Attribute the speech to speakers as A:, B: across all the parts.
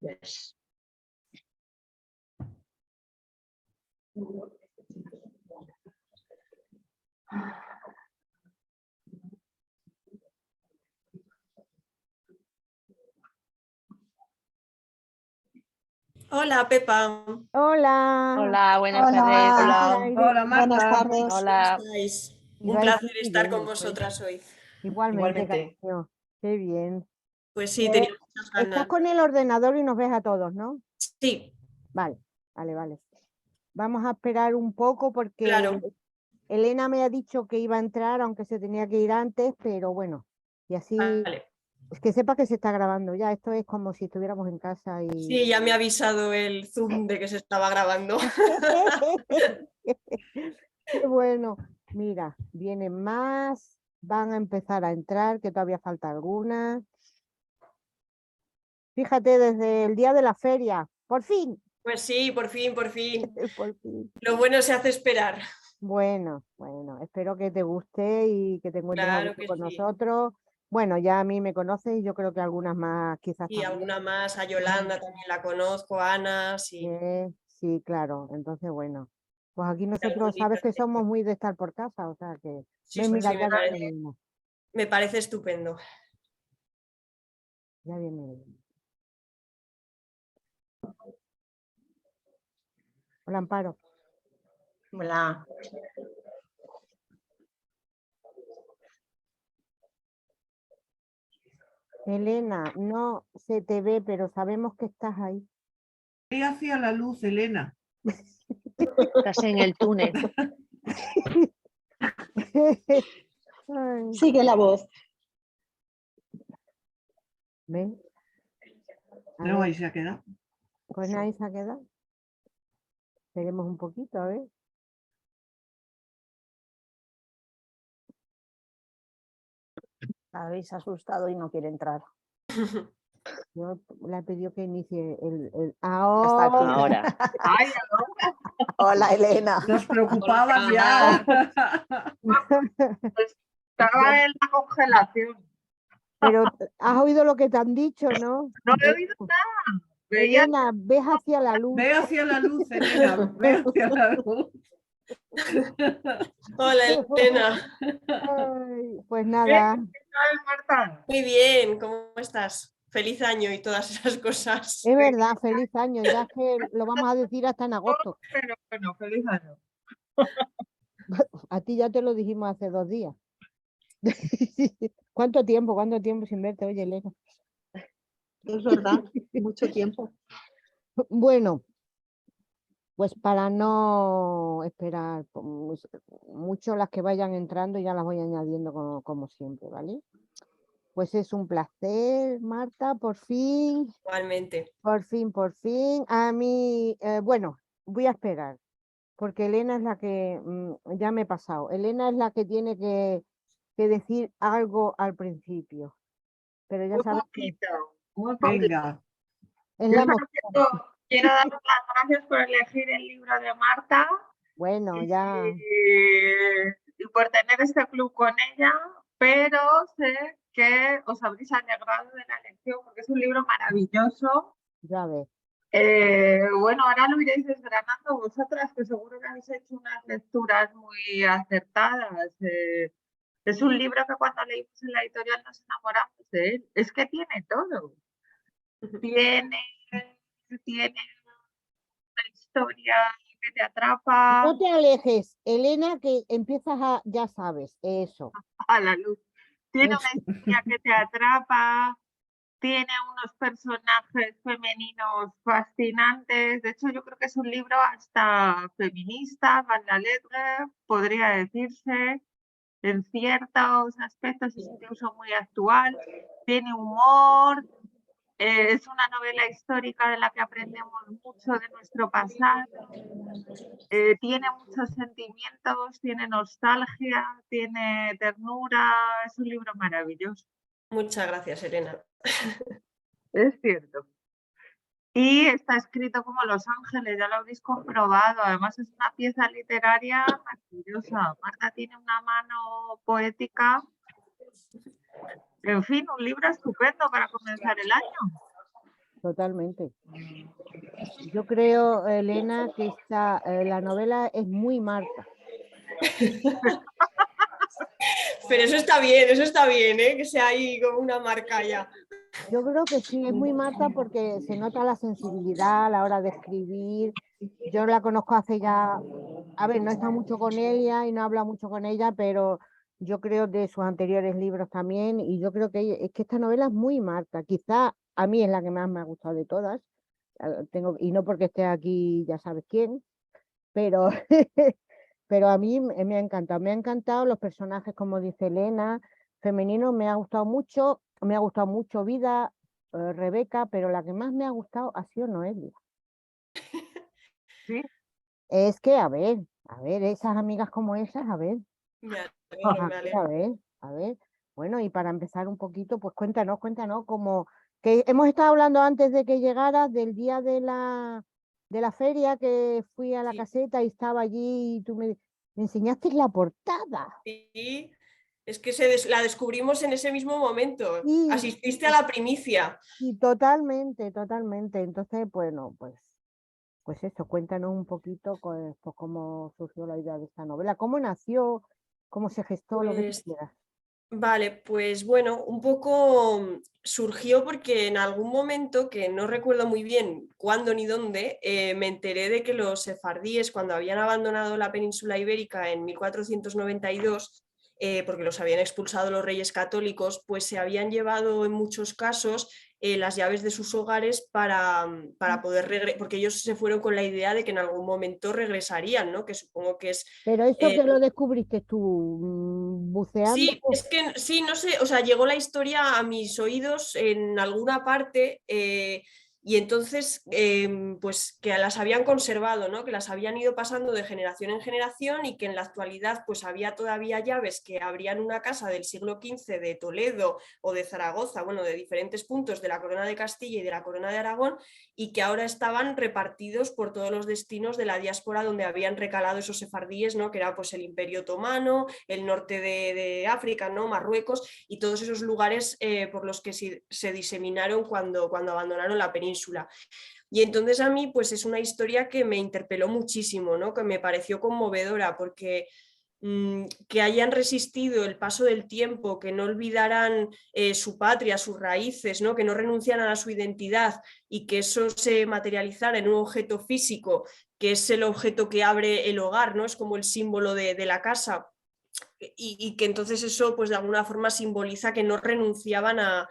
A: Yes.
B: Hola, Pepa.
C: Hola.
A: Hola, buenas
D: Hola.
A: tardes.
D: Hola.
C: Hola,
D: Buenas
C: Marta.
D: tardes.
A: Hola.
B: ¿Cómo estáis? Un
C: Iba a
B: placer
C: decir
B: estar
C: bien,
B: con
C: pues.
B: vosotras hoy.
C: Igualmente,
B: Igualmente.
C: cariño. Qué bien.
B: Pues sí, tenía muchas
C: Estás
B: ganas.
C: con el ordenador y nos ves a todos, ¿no?
B: Sí,
C: Vale. Vamos a esperar un poco porque
B: claro.
C: Elena me ha dicho que iba a entrar, aunque se tenía que ir antes, pero bueno. Y así,
B: Vale.
C: es que sepa que se está grabando ya. Esto es como si estuviéramos en casa y...
B: Sí, ya me ha avisado el Zoom de que se estaba grabando.
C: Qué bueno. Mira, vienen más, van a empezar a entrar, que todavía falta alguna. Fíjate, desde el día de la feria, por fin,
B: Pues sí, por fin, por fin.
C: por fin.
B: Lo bueno se hace esperar.
C: Bueno, espero que te guste y que te encuentres a
B: Claro
C: gusto
B: que
C: con
B: sí.
C: nosotros. Bueno, ya a mí me conoces y yo creo que algunas más quizás
B: Y
C: también.
B: alguna más, a Yolanda también la conozco, a Ana, sí.
C: Sí, claro. Entonces, bueno, pues aquí
B: Algún
C: nosotros sabes
B: libro
C: que
B: sí.
C: somos muy de estar por casa, o sea que...
B: Sí,
C: Ven, mira,
B: sí,
C: ya viene Elena,
B: me parece estupendo.
C: ya viene Elena. Hola, Amparo.
D: Hola.
C: Elena, no se te ve, pero sabemos que estás ahí.
E: Ve hacia la luz, Elena.
A: Estás en el túnel.
C: Ay,
D: Sigue la voz.
C: ven. A
E: No,
C: ver,
E: ahí se ha quedado.
C: pues ahí se ha quedado. Esperemos un poquito, a ver.
D: Habéis asustado y no quiere entrar.
C: Yo le he pedido que inicie el...
D: Está aquí.
A: Ahora.
E: Ay,
D: Hola, Elena.
E: nos preocupabas
A: Hola.
E: ya.
F: Estaba en la congelación.
C: Pero has oído lo que te han dicho, ¿no?
F: No he oído nada. Veía
C: Elena, ves hacia la luz.
E: Ve hacia la luz, Elena. Ve hacia la luz.
B: Hola, Elena.
C: Ay, pues nada,
F: Marta.
B: Muy bien, ¿cómo estás? Feliz año y todas esas cosas.
C: es verdad, feliz año. Ya es que lo vamos a decir hasta en agosto.
F: Pero bueno, feliz año.
C: A ti ya te lo dijimos hace 2 días. Cuánto tiempo sin verte, oye, Elena?
D: Es verdad, mucho tiempo.
C: Bueno, pues para no esperar mucho las que vayan entrando, ya las voy añadiendo como siempre, ¿vale? Pues es un placer, Marta, por fin,
B: Igualmente.
C: por fin. A mí, bueno, voy a esperar, porque Elena es la que, ya me he pasado, Elena es la que tiene que decir algo al principio, pero ya
F: Muy
C: sabes que
F: poquito, muy poquito.
E: Venga.
C: es
F: Yo
C: la
F: solo
C: emoción.
F: quiero daros las gracias por elegir el libro de Marta
C: Bueno, ya,
F: y por tener este club con ella, pero sé que os habréis alegrado de la lección porque es un libro maravilloso.
C: ya ves.
F: Bueno, ahora lo iréis desgranando vosotras, que seguro que habéis hecho unas lecturas muy acertadas. Es un libro que cuando leímos en la editorial nos enamoramos de él. Es que tiene todo. Tiene una historia que te atrapa
C: No te alejes, Elena, que empiezas a, ya sabes, eso.
F: a la luz. Tiene
C: Eso.
F: una historia que te atrapa, tiene unos personajes femeninos fascinantes. De hecho, yo creo que es un libro hasta feminista, Van la letra, podría decirse. En ciertos aspectos es incluso muy actual. Tiene humor. Es una novela histórica de la que aprendemos mucho de nuestro pasado. Tiene muchos sentimientos, tiene nostalgia, tiene ternura. Es un libro maravilloso.
B: Muchas gracias, Elena.
F: Es cierto. Y está escrito como Los Ángeles, ya lo habéis comprobado. Además es una pieza literaria maravillosa. Marta tiene una mano poética. En fin, un libro estupendo para comenzar el año.
C: totalmente. Yo creo, Elena, que la novela es muy Marta.
B: Pero eso está bien, ¿eh? Que sea ahí como una marca ya.
C: Yo creo que sí, es muy Marta porque se nota la sensibilidad a la hora de escribir. Yo la conozco hace ya, a ver, no está mucho con ella y no habla mucho con ella, pero yo creo de sus anteriores libros también, y yo creo que es que esta novela es muy Marta. Quizá a mí es la que más me ha gustado de todas, y no porque esté aquí ya sabes quién, pero, pero a mí me ha encantado. Me ha encantado los personajes, como dice Elena, femeninos, me ha gustado mucho Vida, Rebeca, pero la que más me ha gustado ha sido Noelia.
F: Sí.
C: Es que, a ver, esas amigas como esas, a ver,
B: Me alegro, me alegro.
C: a ver. Bueno, y para empezar un poquito, pues cuéntanos, como que hemos estado hablando antes de que llegaras del día de la feria, que fui a la
B: Sí.
C: caseta y estaba allí y tú me enseñaste la portada.
B: Sí, es que la descubrimos en ese mismo momento.
C: Sí,
B: Asististe a la primicia.
C: y totalmente. Entonces, bueno, pues eso, cuéntanos un poquito pues, cómo surgió la idea de esta novela, cómo nació, cómo se gestó, lo que tú
B: Pues
C: quieras.
B: vale, pues bueno, un poco surgió porque en algún momento, que no recuerdo muy bien cuándo ni dónde, me enteré de que los sefardíes, cuando habían abandonado la península ibérica en 1492, porque los habían expulsado los reyes católicos, pues se habían llevado en muchos casos las llaves de sus hogares para poder regresar, porque ellos se fueron con la idea de que en algún momento regresarían, ¿no? Que supongo que es...
C: Pero eso que lo descubriste tú, buceando.
B: Sí, es que sí, no sé, o sea, llegó la historia a mis oídos en alguna parte y entonces pues que las habían conservado, ¿no? Que las habían ido pasando de generación en generación y que en la actualidad pues había todavía llaves que abrían una casa del siglo XV de Toledo o de Zaragoza, bueno, de diferentes puntos de la corona de Castilla y de la corona de Aragón, y que ahora estaban repartidos por todos los destinos de la diáspora donde habían recalado esos sefardíes, ¿no? Que era pues el Imperio Otomano, el norte de África, ¿no? Marruecos y todos esos lugares por los que se diseminaron cuando abandonaron la península. Y entonces a mí pues es una historia que me interpeló muchísimo, ¿no? Que me pareció conmovedora porque que hayan resistido el paso del tiempo, que no olvidaran su patria, sus raíces, ¿no? Que no renunciaran a su identidad y que eso se materializara en un objeto físico, que es el objeto que abre el hogar, ¿no? Es como el símbolo de la casa. Y que entonces eso pues de alguna forma simboliza que no renunciaban a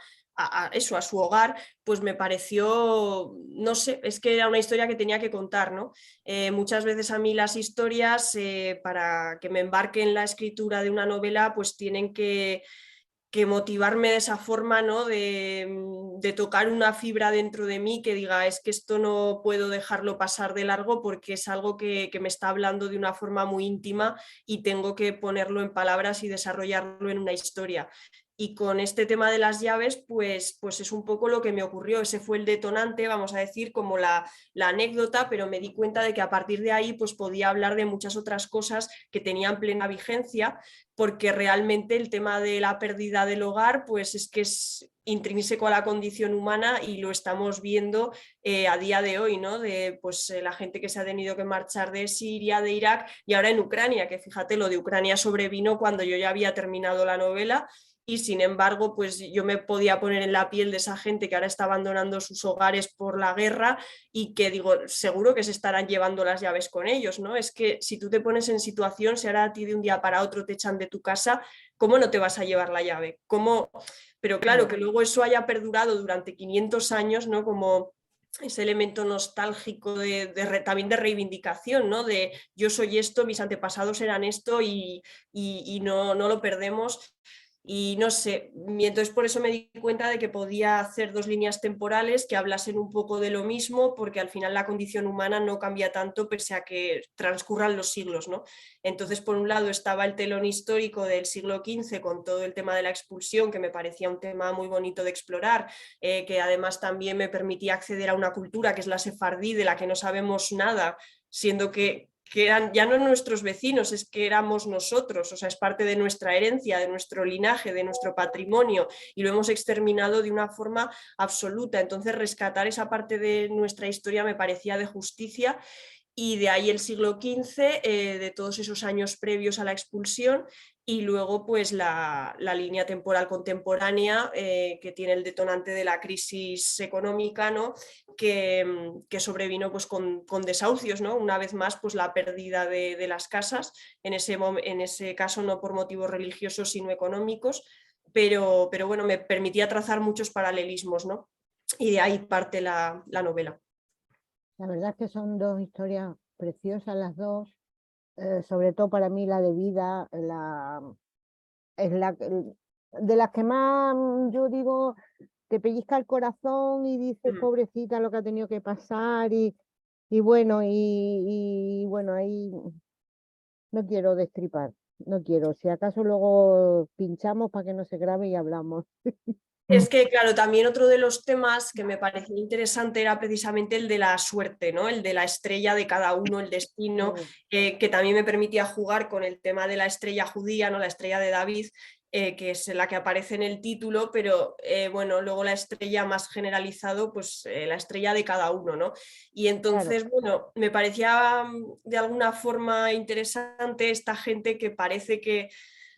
B: eso, a su hogar, pues me pareció, no sé, es que era una historia que tenía que contar, ¿no? Muchas veces a mí las historias, para que me embarque en la escritura de una novela, pues tienen que motivarme de esa forma, ¿no? De tocar una fibra dentro de mí que diga, es que esto no puedo dejarlo pasar de largo porque es algo que me está hablando de una forma muy íntima y tengo que ponerlo en palabras y desarrollarlo en una historia. Y con este tema de las llaves, pues es un poco lo que me ocurrió. Ese fue el detonante, vamos a decir, como la anécdota, pero me di cuenta de que a partir de ahí pues podía hablar de muchas otras cosas que tenían plena vigencia, porque realmente el tema de la pérdida del hogar pues es que es intrínseco a la condición humana y lo estamos viendo a día de hoy, ¿no? De pues la gente que se ha tenido que marchar de Siria, de Irak y ahora en Ucrania, que fíjate, lo de Ucrania sobrevino cuando yo ya había terminado la novela. Y sin embargo, pues yo me podía poner en la piel de esa gente que ahora está abandonando sus hogares por la guerra y que digo, seguro que se estarán llevando las llaves con ellos, ¿no? Es que si tú te pones en situación, si ahora a ti de un día para otro te echan de tu casa, ¿cómo no te vas a llevar la llave? ¿Cómo? Pero claro, que luego eso haya perdurado durante 500 años, ¿no? Como ese elemento nostálgico también de reivindicación, ¿no? De yo soy esto, mis antepasados eran esto y no lo perdemos. Y no sé, y entonces por eso me di cuenta de que podía hacer dos líneas temporales que hablasen un poco de lo mismo, porque al final la condición humana no cambia tanto pese a que transcurran los siglos, ¿no? Entonces, por un lado estaba el telón histórico del siglo XV con todo el tema de la expulsión, que me parecía un tema muy bonito de explorar, que además también me permitía acceder a una cultura que es la sefardí, de la que no sabemos nada, siendo que eran ya no nuestros vecinos, es que éramos nosotros, o sea, es parte de nuestra herencia, de nuestro linaje, de nuestro patrimonio, y lo hemos exterminado de una forma absoluta. Entonces, rescatar esa parte de nuestra historia me parecía de justicia. Y de ahí el siglo XV, de todos esos años previos a la expulsión, y luego pues la línea temporal contemporánea, que tiene el detonante de la crisis económica, ¿no? que sobrevino pues con desahucios, ¿no? Una vez más pues la pérdida de las casas, en ese caso no por motivos religiosos sino económicos, pero bueno, me permitía trazar muchos paralelismos, ¿no? Y de ahí parte la novela.
C: La verdad es que son dos historias preciosas las dos, sobre todo para mí la de Vida, es de las que más yo digo, te pellizca el corazón y dices, pobrecita lo que ha tenido que pasar y bueno, y bueno, ahí no quiero destripar, no quiero, si acaso luego pinchamos para que no se grabe y hablamos.
B: Es que, claro, también otro de los temas que me parecía interesante era precisamente el de la suerte, ¿no? El de la estrella de cada uno, el destino, que también me permitía jugar con el tema de la estrella judía, ¿no? La estrella de David, que es la que aparece en el título, pero bueno, luego la estrella más generalizado, pues la estrella de cada uno, ¿no? Y entonces, bueno, me parecía de alguna forma interesante esta gente que parece que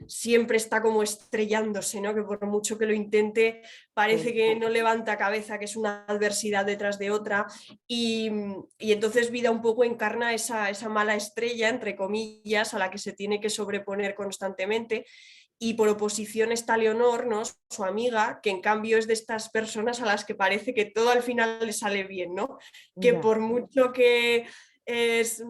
B: siempre está como estrellándose, ¿no? Que por mucho que lo intente parece que no levanta cabeza, que es una adversidad detrás de otra, y entonces Vida un poco encarna esa mala estrella, entre comillas, a la que se tiene que sobreponer constantemente. Y por oposición está Leonor, ¿no? Su amiga, que en cambio es de estas personas a las que parece que todo al final le sale bien, ¿no? Que por mucho que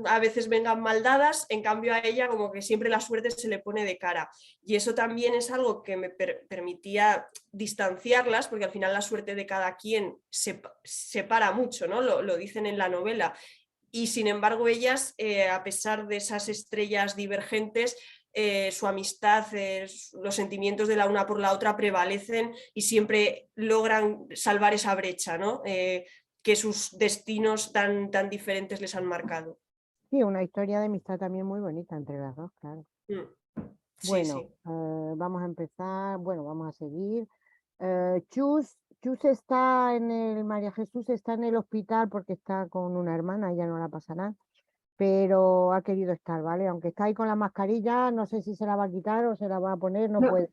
B: a veces vengan mal dadas, en cambio a ella como que siempre la suerte se le pone de cara. Y eso también es algo que me permitía distanciarlas, porque al final la suerte de cada quien se separa mucho, ¿no? Lo dicen en la novela. Y sin embargo ellas, a pesar de esas estrellas divergentes, su amistad, los sentimientos de la una por la otra prevalecen y siempre logran salvar esa brecha, ¿no? Que sus destinos tan diferentes les han marcado.
C: Sí, una historia de amistad también muy bonita entre las dos, claro.
B: Sí,
C: bueno,
B: sí.
C: Vamos a empezar, bueno, vamos a seguir. Chus está María Jesús está en el hospital porque está con una hermana, ella no la pasará, pero ha querido estar, ¿vale? Aunque está ahí con la mascarilla, no sé si se la va a quitar o se la va a poner, no puede.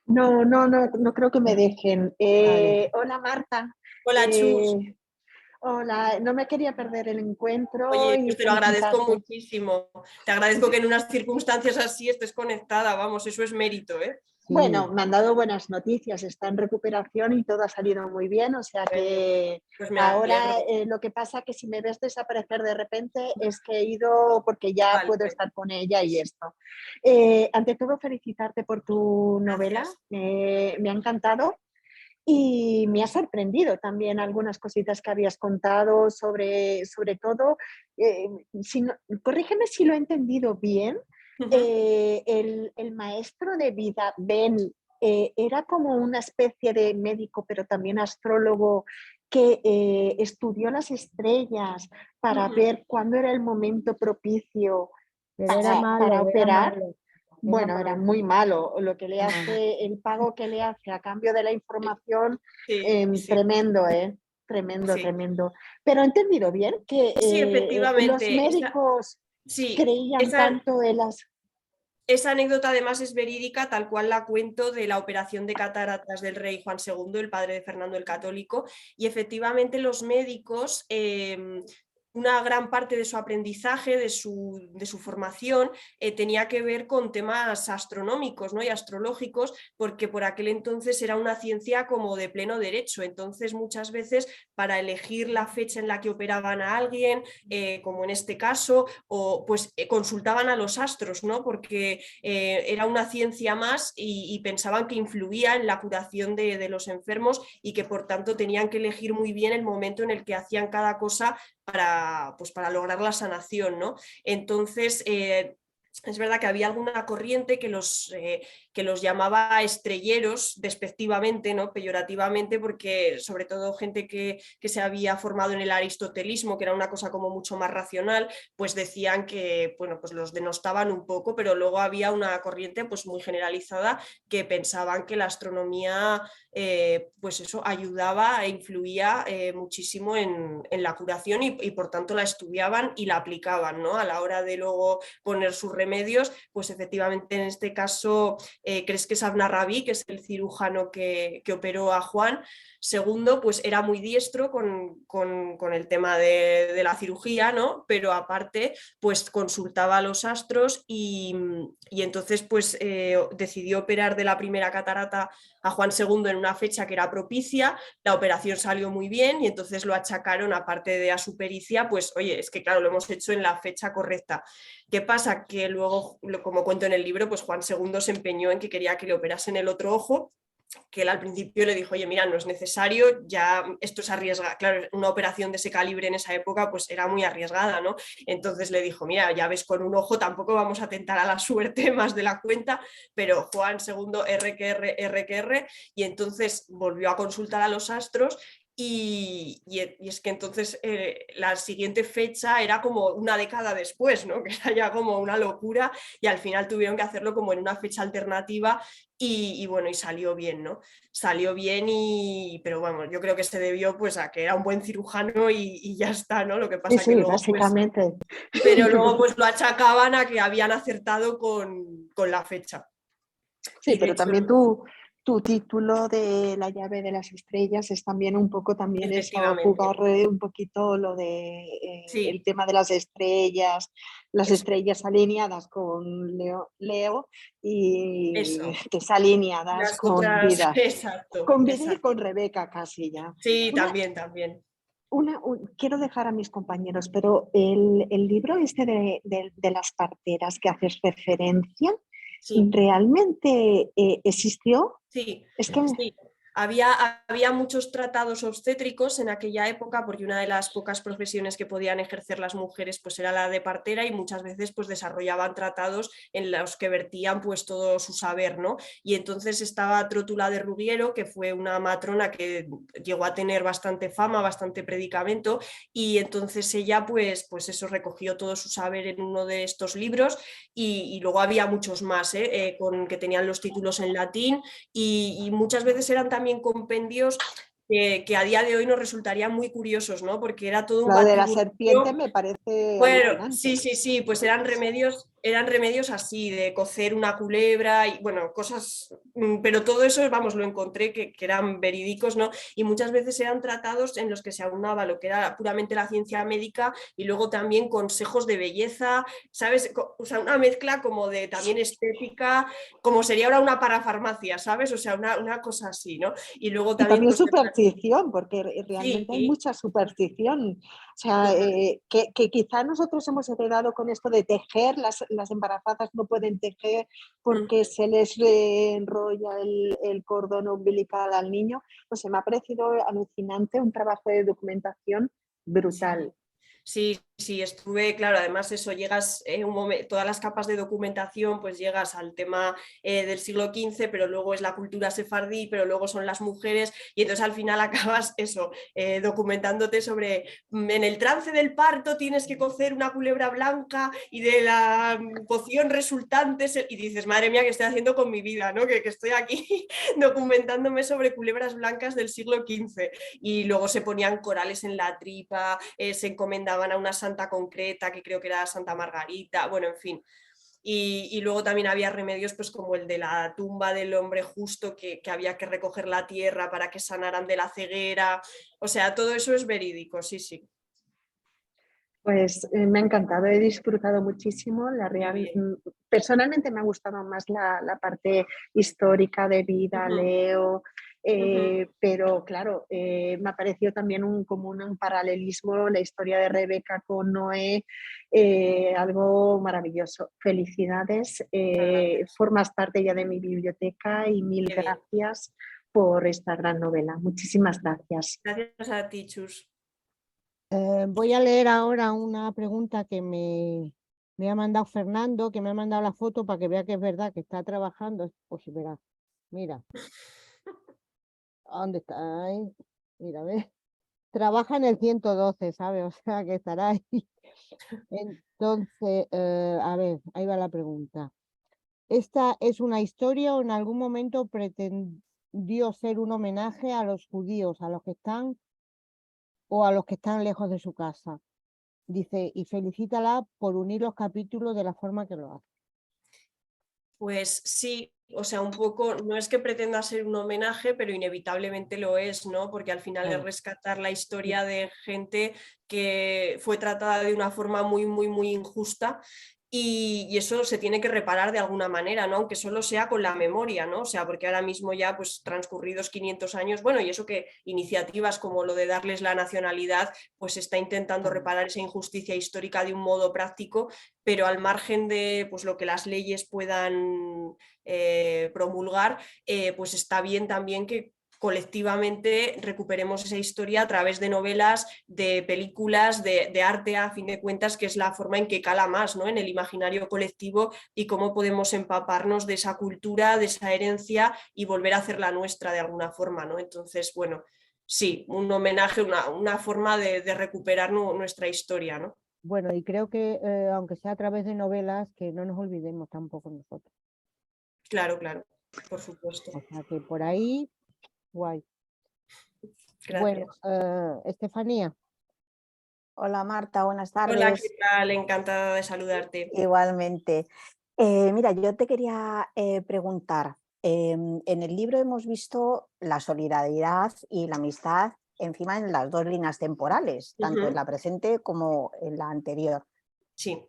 D: No creo que me dejen.
C: Vale.
D: Hola Marta.
B: Hola Chus.
D: Hola, no me quería perder el encuentro.
B: Oye,
D: y
B: te lo agradezco
D: felicitarte.
B: muchísimo. Te agradezco que en unas circunstancias así estés conectada, vamos, eso es mérito, ¿eh?
C: Sí.
D: Bueno, me han dado buenas noticias, está en recuperación y todo ha salido muy bien, o sea que
B: Pues me
D: ahora
B: alegro.
D: lo que pasa que si me ves desaparecer de repente es que he ido porque ya
B: Vale.
D: puedo estar con ella y esto. Ante todo, felicitarte por tu novela, me ha encantado. Y me ha sorprendido también algunas cositas que habías contado sobre todo, corrígeme si lo he entendido bien, el maestro de Vida, Ben, era como una especie de médico, pero también astrólogo, que estudió las estrellas para ver cuándo era el momento propicio
C: Pero era malo,
D: para operar.
C: malo.
D: Bueno, era muy malo. Lo que le
C: Ah.
D: hace, el pago que le hace a cambio de la información,
B: Sí.
D: tremendo, tremendo,
B: Sí.
D: tremendo. Pero he entendido bien que
B: Sí, efectivamente.
D: los médicos creían tanto en las...
B: Esa anécdota además es verídica, tal cual la cuento, de la operación de cataratas del rey Juan II, el padre de Fernando el Católico, y efectivamente los médicos, una gran parte de su aprendizaje, de su formación, tenía que ver con temas astronómicos, ¿no? Y astrológicos, porque por aquel entonces era una ciencia como de pleno derecho. Entonces muchas veces para elegir la fecha en la que operaban a alguien, como en este caso, o pues consultaban a los astros, ¿no? Porque era una ciencia más y pensaban que influía en la curación de los enfermos y que por tanto tenían que elegir muy bien el momento en el que hacían cada cosa para lograr la sanación, ¿no? Entonces, es verdad que había alguna corriente que que los llamaba estrelleros despectivamente, ¿no? Peyorativamente, porque sobre todo gente que se había formado en el aristotelismo, que era una cosa como mucho más racional, pues decían que, bueno, pues los denostaban un poco, pero luego había una corriente pues muy generalizada que pensaban que la astronomía pues eso ayudaba e influía muchísimo en la curación y por tanto la estudiaban y la aplicaban, ¿no? A la hora de luego poner sus remedios, pues efectivamente en este caso crees que Sabna Rabí, que es el cirujano que operó a Juan II, pues era muy diestro con el tema de la cirugía, ¿no? Pero aparte pues consultaba los astros y entonces pues decidió operar de la primera catarata a Juan II en una fecha que era propicia, la operación salió muy bien y entonces lo achacaron, aparte de a su pericia, pues oye, es que claro, lo hemos hecho en la fecha correcta. ¿Qué pasa? Que luego, como cuento en el libro, pues Juan II se empeñó en que quería que le operasen el otro ojo, que él al principio le dijo, oye, mira, no es necesario, ya esto es arriesgado. Claro, una operación de ese calibre en esa época pues era muy arriesgada, ¿no? Entonces le dijo, mira, ya ves, con un ojo tampoco vamos a tentar a la suerte más de la cuenta, pero Juan II, R, y entonces volvió a consultar a los astros y es que entonces la siguiente fecha era como una década después, ¿no? Que era ya como una locura y al final tuvieron que hacerlo como en una fecha alternativa y bueno, y salió bien, ¿no? Salió bien pero bueno, yo creo que se debió pues a que era un buen cirujano y ya está, ¿no? Lo que pasa
D: Sí,
B: que
D: sí,
B: luego
D: básicamente.
B: pues, pero luego pues lo achacaban a que habían acertado con la fecha.
D: Sí,
B: Y de
D: pero
B: hecho,
D: también tu título de La llave de las estrellas es también un poco también eso,
B: efectivamente,
D: jugar un poquito lo de el
B: sí,
D: tema de las
B: eso,
D: estrellas alineadas con Leo y
B: eso.
D: desalineadas
B: Las otras, exacto,
D: con Vida y
B: exacto.
D: con Rebeca casi ya.
B: Sí,
D: Una,
B: también.
D: quiero dejar a mis compañeros, pero el libro este de las parteras que haces referencia,
B: Sí.
D: ¿realmente existió?
B: Sí,
D: Es que
B: sí. Había muchos tratados obstétricos en aquella época porque una de las pocas profesiones que podían ejercer las mujeres pues era la de partera y muchas veces pues desarrollaban tratados en los que vertían pues todo su saber, ¿no? Y entonces estaba Trótula de Rugiero, que fue una matrona que llegó a tener bastante fama, bastante predicamento y entonces ella pues eso recogió todo su saber en uno de estos libros y luego había muchos más que tenían los títulos en latín y muchas veces eran también compendios que a día de hoy nos resultarían muy curiosos, ¿no? Porque era todo un
D: lo de la
B: batiburrillo.
D: serpiente me parece
B: Bueno,
D: alucinante.
B: sí, pues eran remedios así, de cocer una culebra y bueno, cosas, pero todo eso, vamos, lo encontré que eran verídicos, ¿no? Y muchas veces eran tratados en los que se aunaba lo que era puramente la ciencia médica y luego también consejos de belleza, ¿sabes? O sea, una mezcla como de también estética, como sería ahora una parafarmacia, ¿sabes? O sea, una cosa así, ¿no? Y luego
D: Y
B: también,
D: también
B: pues,
D: superstición, porque realmente hay
B: sí,
D: mucha superstición. O sea, que quizá nosotros hemos heredado con esto de tejer, las embarazadas no pueden tejer porque se les enrolla el cordón umbilical al niño. Pues se me ha parecido alucinante, un trabajo de documentación brutal.
B: Sí, estuve, claro, además eso, llegas un momento, todas las capas de documentación, pues llegas al tema del siglo XV, pero luego es la cultura sefardí, pero luego son las mujeres, y entonces al final acabas eso, documentándote sobre, en el trance del parto tienes que cocer una culebra blanca y de la poción resultante, y dices, madre mía, ¿qué estoy haciendo con mi vida? ¿No? Que estoy aquí documentándome sobre culebras blancas del siglo XV, y luego se ponían corales en la tripa, se encomendaban a una santa concreta, que creo que era Santa Margarita, bueno, en fin. Y luego también había remedios pues como el de la tumba del hombre justo que había que recoger la tierra para que sanaran de la ceguera, o sea, todo eso es verídico, sí.
D: Pues me ha encantado, he disfrutado muchísimo.
B: Bien.
D: Personalmente me ha gustado más la parte histórica de Vida, Leo, pero claro, me ha parecido también como un paralelismo la historia de Rebeca con Noé, algo maravilloso. Felicidades,
B: Gracias.
D: formas parte ya de mi biblioteca y mil
B: Qué bien.
D: gracias por esta gran novela. Muchísimas gracias.
B: Gracias a ti, Chus.
C: Voy a leer ahora una pregunta que me Me ha mandado Fernando, que me ha mandado la foto para que vea que es verdad, que está trabajando. Pues verá, mira. ¿Dónde está? Ahí. Mira, ¿ves? Trabaja en el 112, ¿sabes? O sea, que estará ahí. Entonces, a ver, ahí va la pregunta. ¿Esta es una historia o en algún momento pretendió ser un homenaje a los judíos, a los que están o a los que están lejos de su casa? Dice, y felicítala por unir los capítulos de la forma que lo hace.
B: Pues sí, o sea, un poco, no es que pretenda ser un homenaje, pero inevitablemente lo es, ¿no? Porque al final
C: Claro.
B: es rescatar la historia de gente que fue tratada de una forma muy, muy, muy injusta. Y eso se tiene que reparar de alguna manera, ¿no? Aunque solo sea con la memoria, ¿no? O sea, porque ahora mismo ya, pues transcurridos 500 años, bueno, y eso que iniciativas como lo de darles la nacionalidad, pues está intentando reparar esa injusticia histórica de un modo práctico, pero al margen de pues, lo que las leyes puedan promulgar, pues está bien también que colectivamente recuperemos esa historia a través de novelas, de películas, de arte, a fin de cuentas, que es la forma en que cala más, ¿no? En el imaginario colectivo y cómo podemos empaparnos de esa cultura, de esa herencia y volver a hacerla nuestra de alguna forma, ¿no? Entonces, bueno, sí, un homenaje, una forma de recuperar nuestra historia, ¿no?
C: Bueno, y creo que aunque sea a través de novelas, que no nos olvidemos tampoco nosotros.
B: Claro, claro, por supuesto.
C: O sea que por ahí, guay.
B: Gracias.
C: Bueno, Estefanía.
G: Hola Marta, buenas
B: Hola, ¿qué
G: tardes.
B: tal? Encantada de saludarte.
G: Igualmente. Mira, yo te quería preguntar, en el libro hemos visto la solidaridad y la amistad encima en las dos líneas temporales, tanto en la presente como en la anterior.
B: Sí.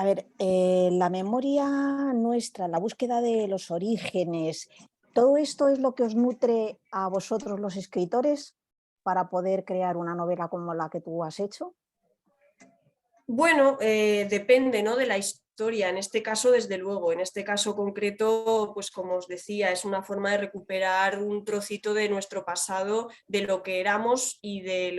G: A ver, la memoria nuestra, la búsqueda de los orígenes, ¿todo esto es lo que os nutre a vosotros los escritores para poder crear una novela como la que tú has hecho?
B: Bueno, depende, ¿no? De la historia. En este caso, desde luego, en este caso concreto, pues como os decía, es una forma de recuperar un trocito de nuestro pasado, de lo que éramos y de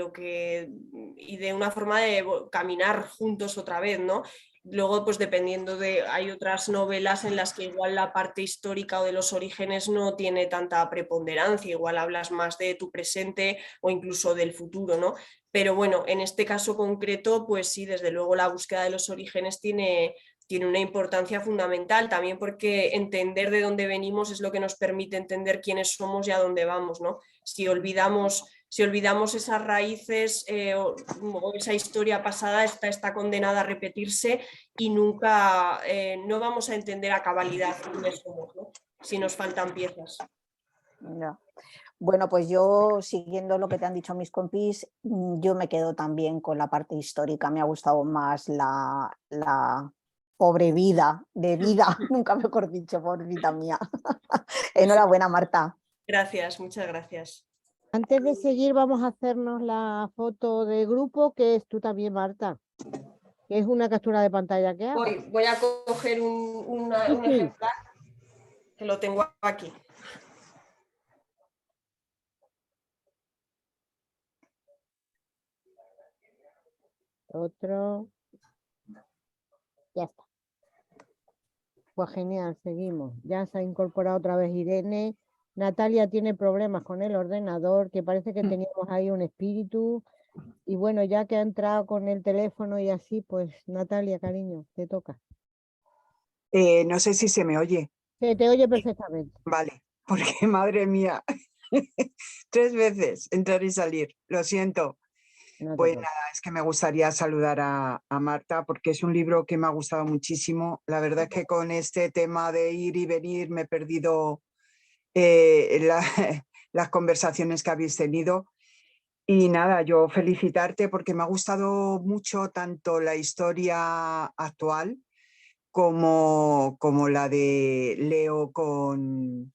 B: una forma de caminar juntos otra vez, ¿no? Luego, pues dependiendo hay otras novelas en las que igual la parte histórica o de los orígenes no tiene tanta preponderancia, igual hablas más de tu presente o incluso del futuro, ¿no? Pero bueno, en este caso concreto, pues sí, desde luego la búsqueda de los orígenes tiene una importancia fundamental, también porque entender de dónde venimos es lo que nos permite entender quiénes somos y a dónde vamos, ¿no? Si olvidamos esas raíces o esa historia pasada, está condenada a repetirse y nunca, no vamos a entender a cabalidad quiénes somos, ¿no? Si nos faltan piezas.
G: Ya. Bueno, pues yo, siguiendo lo que te han dicho mis compis, yo me quedo también con la parte histórica. Me ha gustado más la pobre vida, nunca mejor dicho, pobrecita mía. Enhorabuena, Marta.
B: Gracias, muchas gracias.
C: Antes de seguir, vamos a hacernos la foto de grupo, que es tú también, Marta. Que es una captura de pantalla que hago.
B: Voy a coger un ejemplar que lo tengo aquí.
C: Otro. Ya está. Pues genial, seguimos. Ya se ha incorporado otra vez Irene. Natalia tiene problemas con el ordenador, que parece que teníamos ahí un espíritu. Y bueno, ya que ha entrado con el teléfono y así, pues Natalia, cariño, te toca.
H: No sé si se me oye.
C: Se te oye perfectamente.
H: Vale, porque madre mía, 3 veces entrar y salir, lo siento.
C: No te
H: Pues
C: preocupes.
H: nada, es que me gustaría saludar a Marta porque es un libro que me ha gustado muchísimo. La verdad es que con este tema de ir y venir me he perdido las conversaciones que habéis tenido. Y nada, yo felicitarte porque me ha gustado mucho tanto la historia actual como la de Leo con...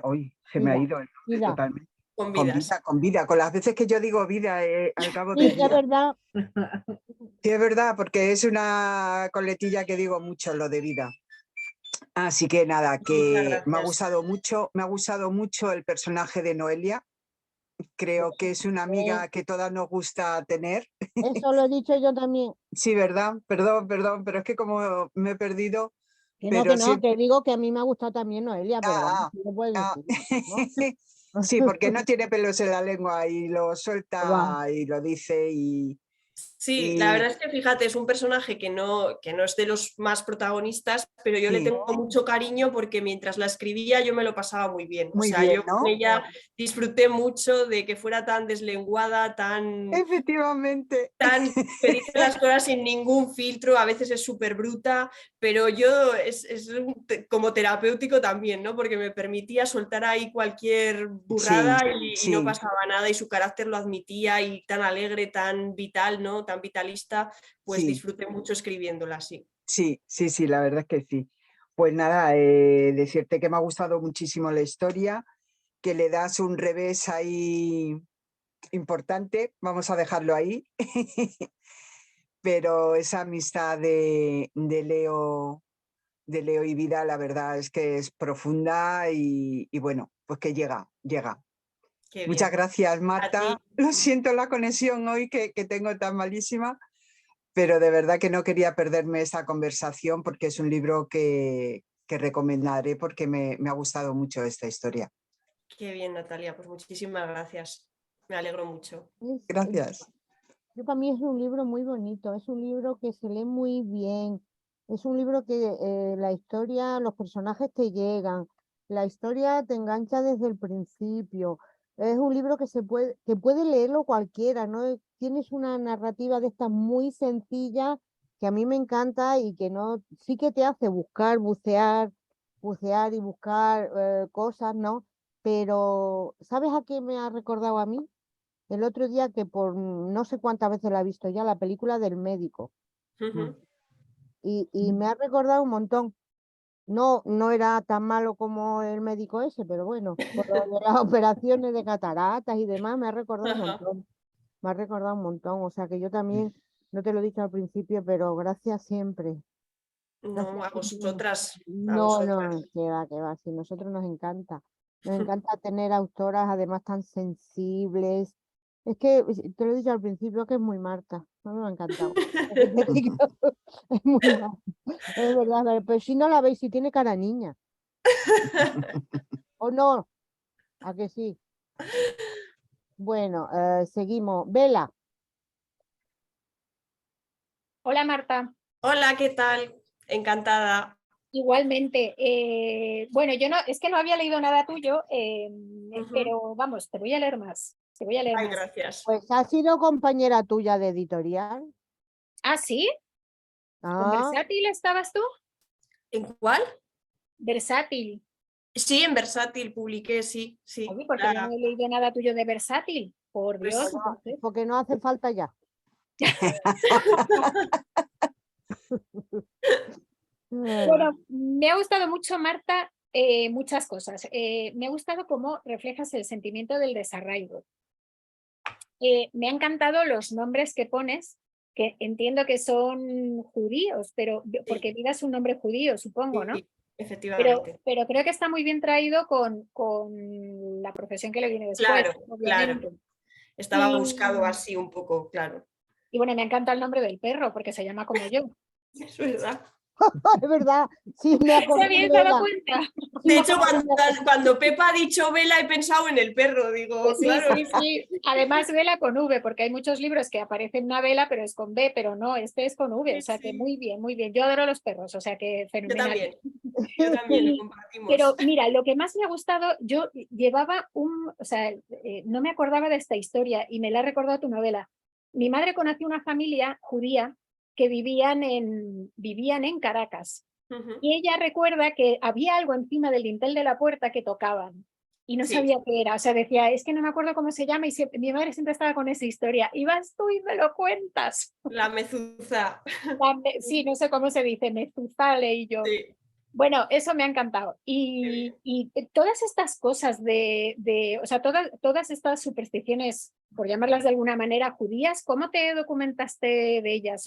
H: hoy se me ha
C: Vida,
H: ido el nombre
C: vida.
H: totalmente.
B: Con
H: Con
B: vidas.
H: vida, con vida. Con las veces que yo digo vida al cabo
C: Sí,
H: del
C: es
H: día.
C: verdad.
H: Sí, es verdad, porque es una coletilla que digo mucho, lo de vida. Así que nada, que me ha gustado mucho el personaje de Noelia. Creo que es una amiga que todas nos gusta tener.
C: Eso lo he dicho yo también.
H: Sí, ¿verdad? Perdón, pero es que como me he perdido,
C: Que no,
H: pero
C: que no,
H: siempre...
C: que digo que a mí me ha gustado también Noelia, pero vamos,
H: Ah,
C: tú lo puedes
H: ah,
C: decir, ¿no?
H: Sí, porque no tiene pelos en la lengua y lo
C: Va.
H: suelta y lo dice
B: Sí, la verdad es que fíjate, es un personaje que no es de los más protagonistas, pero yo le
H: Sí.
B: tengo mucho cariño porque mientras la escribía yo me lo pasaba muy bien.
H: Muy
B: o sea,
H: bien,
B: yo
H: ¿no?
B: con ella disfruté mucho de que fuera tan deslenguada,
H: Efectivamente.
B: que dice las cosas sin ningún filtro, a veces es súper bruta, pero yo es como terapéutico también, ¿no? Porque me permitía soltar ahí cualquier burrada y no
H: sí.
B: pasaba nada y su carácter lo admitía y tan alegre, tan vital, ¿no? Tan vitalista, pues
H: Sí.
B: disfruté mucho escribiéndola así.
H: Sí, la verdad es que sí. Pues nada, decirte que me ha gustado muchísimo la historia, que le das un revés ahí importante, vamos a dejarlo ahí, pero esa amistad de Leo y Vida, la verdad es que es profunda y bueno, pues que llega.
B: Qué
H: Muchas
B: bien.
H: gracias,
B: A
H: Marta.
B: ti.
H: Lo siento la conexión hoy que tengo tan malísima, pero de verdad que no quería perderme esta conversación porque es un libro que recomendaré porque me ha gustado mucho esta historia.
B: Qué bien, Natalia, pues muchísimas gracias. Me alegro mucho.
H: Gracias.
C: Yo para mí es un libro muy bonito, es un libro que se lee muy bien, es un libro que la historia, los personajes te llegan, la historia te engancha desde el principio, es un libro que puede leerlo cualquiera, ¿no? Tienes una narrativa de estas muy sencilla que a mí me encanta y que no, sí que te hace buscar, bucear y buscar cosas, ¿no? Pero, ¿sabes a qué me ha recordado a mí? El otro día que por no sé cuántas veces la he visto ya, la película del médico.
B: Ujú.
C: Y me ha recordado un montón. No era tan malo como el médico ese, pero bueno, por lo de las operaciones de cataratas y demás, me ha recordado un
B: Ajá.
C: montón. Me ha recordado un montón. O sea que yo también, no te lo he dicho al principio, pero gracias siempre.
B: No,
C: Gracias
B: a
C: siempre.
B: vosotras. A
C: No,
B: vosotras.
C: que va, sí, nosotros nos encanta. Nos encanta tener autoras además tan sensibles. Es que te lo he dicho al principio que es muy Marta. A mí me ha encantado. Es muy Marta. Es verdad, pero si no la veis, si tiene cara niña. ¿O no? ¿A que sí? Bueno, seguimos. Vela.
I: Hola Marta,
B: Hola, ¿qué tal? Encantada.
I: igualmente. Bueno, yo no, es que no había leído nada tuyo,
B: Ujú.
I: pero vamos, te voy a leer más. Te voy a leer
B: Ay,
I: más.
B: gracias.
C: Pues ha sido compañera tuya de editorial.
I: ¿Ah, sí? ¿Con
C: Ah,
I: Versátil estabas tú?
B: ¿En cuál?
I: Versátil.
B: Sí, en Versátil publiqué, sí.
I: Oye, porque yo no he leído nada tuyo de Versátil. Por
B: Pues
I: Dios.
C: porque no hace falta ya.
I: Bueno, me ha gustado mucho, Marta, muchas cosas. Me ha gustado cómo reflejas el sentimiento del desarraigo. Me han encantado los nombres que pones, que entiendo que son judíos, pero porque Vida es un nombre judío, supongo, ¿no?
B: Sí, efectivamente.
I: Pero creo que está muy bien traído con la profesión que le viene después,
B: Claro,
I: obviamente.
B: claro. Estaba
I: Y,
B: buscado así un poco, claro.
I: y bueno, me encanta el nombre del perro, porque se llama como yo.
B: Es verdad.
C: Es verdad, sí, me acordé
I: ¿Se habíais
C: de
I: dado
C: ella.
I: cuenta?
B: De hecho, cuando Pepa ha dicho Vela, he pensado en el perro. Digo,
I: Pues sí,
B: claro.
I: sí. Además, vela con V, porque hay muchos libros que aparecen una vela, pero es con B, pero no, este es con V. O sea que muy bien, muy bien. Yo adoro los perros, o sea que
B: Yo
I: fenomenal.
B: también lo compartimos.
I: Pero mira, lo que más me ha gustado, yo llevaba o sea, no me acordaba de esta historia y me la ha recordado tu novela. Mi madre conoció una familia judía que vivían en Caracas.
B: Ujú.
I: Y ella recuerda que había algo encima del dintel de la puerta que tocaban y no
B: Sí.
I: sabía qué era. O sea, decía, es que no me acuerdo cómo se llama y mi madre siempre estaba con esa historia. Y vas tú y me lo cuentas.
B: La mezuza.
I: Sí, no sé cómo se dice, mezuza leí yo.
B: Sí.
I: Bueno, eso me ha encantado. Y todas estas cosas o sea, todas estas supersticiones, por llamarlas de alguna manera, judías, ¿cómo te documentaste de ellas?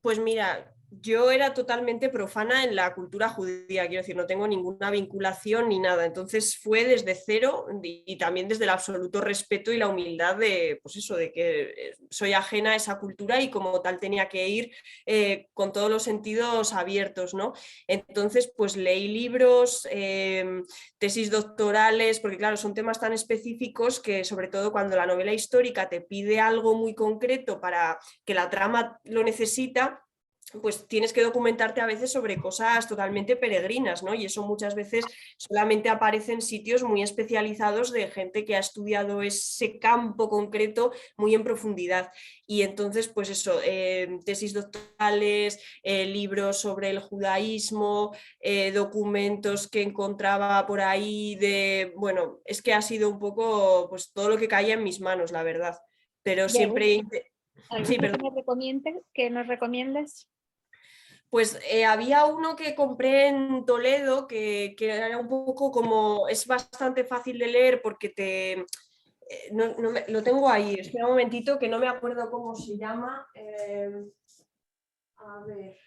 B: Pues mira, Yo era totalmente profana en la cultura judía, quiero decir, no tengo ninguna vinculación ni nada. Entonces fue desde cero y también desde el absoluto respeto y la humildad de, pues eso, de que soy ajena a esa cultura y como tal tenía que ir con todos los sentidos abiertos, ¿no? Entonces, pues leí libros, tesis doctorales, porque claro, son temas tan específicos que sobre todo cuando la novela histórica te pide algo muy concreto para que la trama lo necesita, pues tienes que documentarte a veces sobre cosas totalmente peregrinas, ¿no? Y eso muchas veces solamente aparece en sitios muy especializados de gente que ha estudiado ese campo concreto muy en profundidad. Y entonces, pues eso, tesis doctorales, libros sobre el judaísmo, documentos que encontraba por ahí de, bueno, es que ha sido un poco, pues todo lo que caía en mis manos, la verdad. Pero siempre... Sí,
I: ¿Alguno que nos recomiendes?
B: Pues había uno que compré en Toledo que era un poco como, es bastante fácil de leer porque lo tengo ahí, espera un momentito que no me acuerdo cómo se llama. A ver.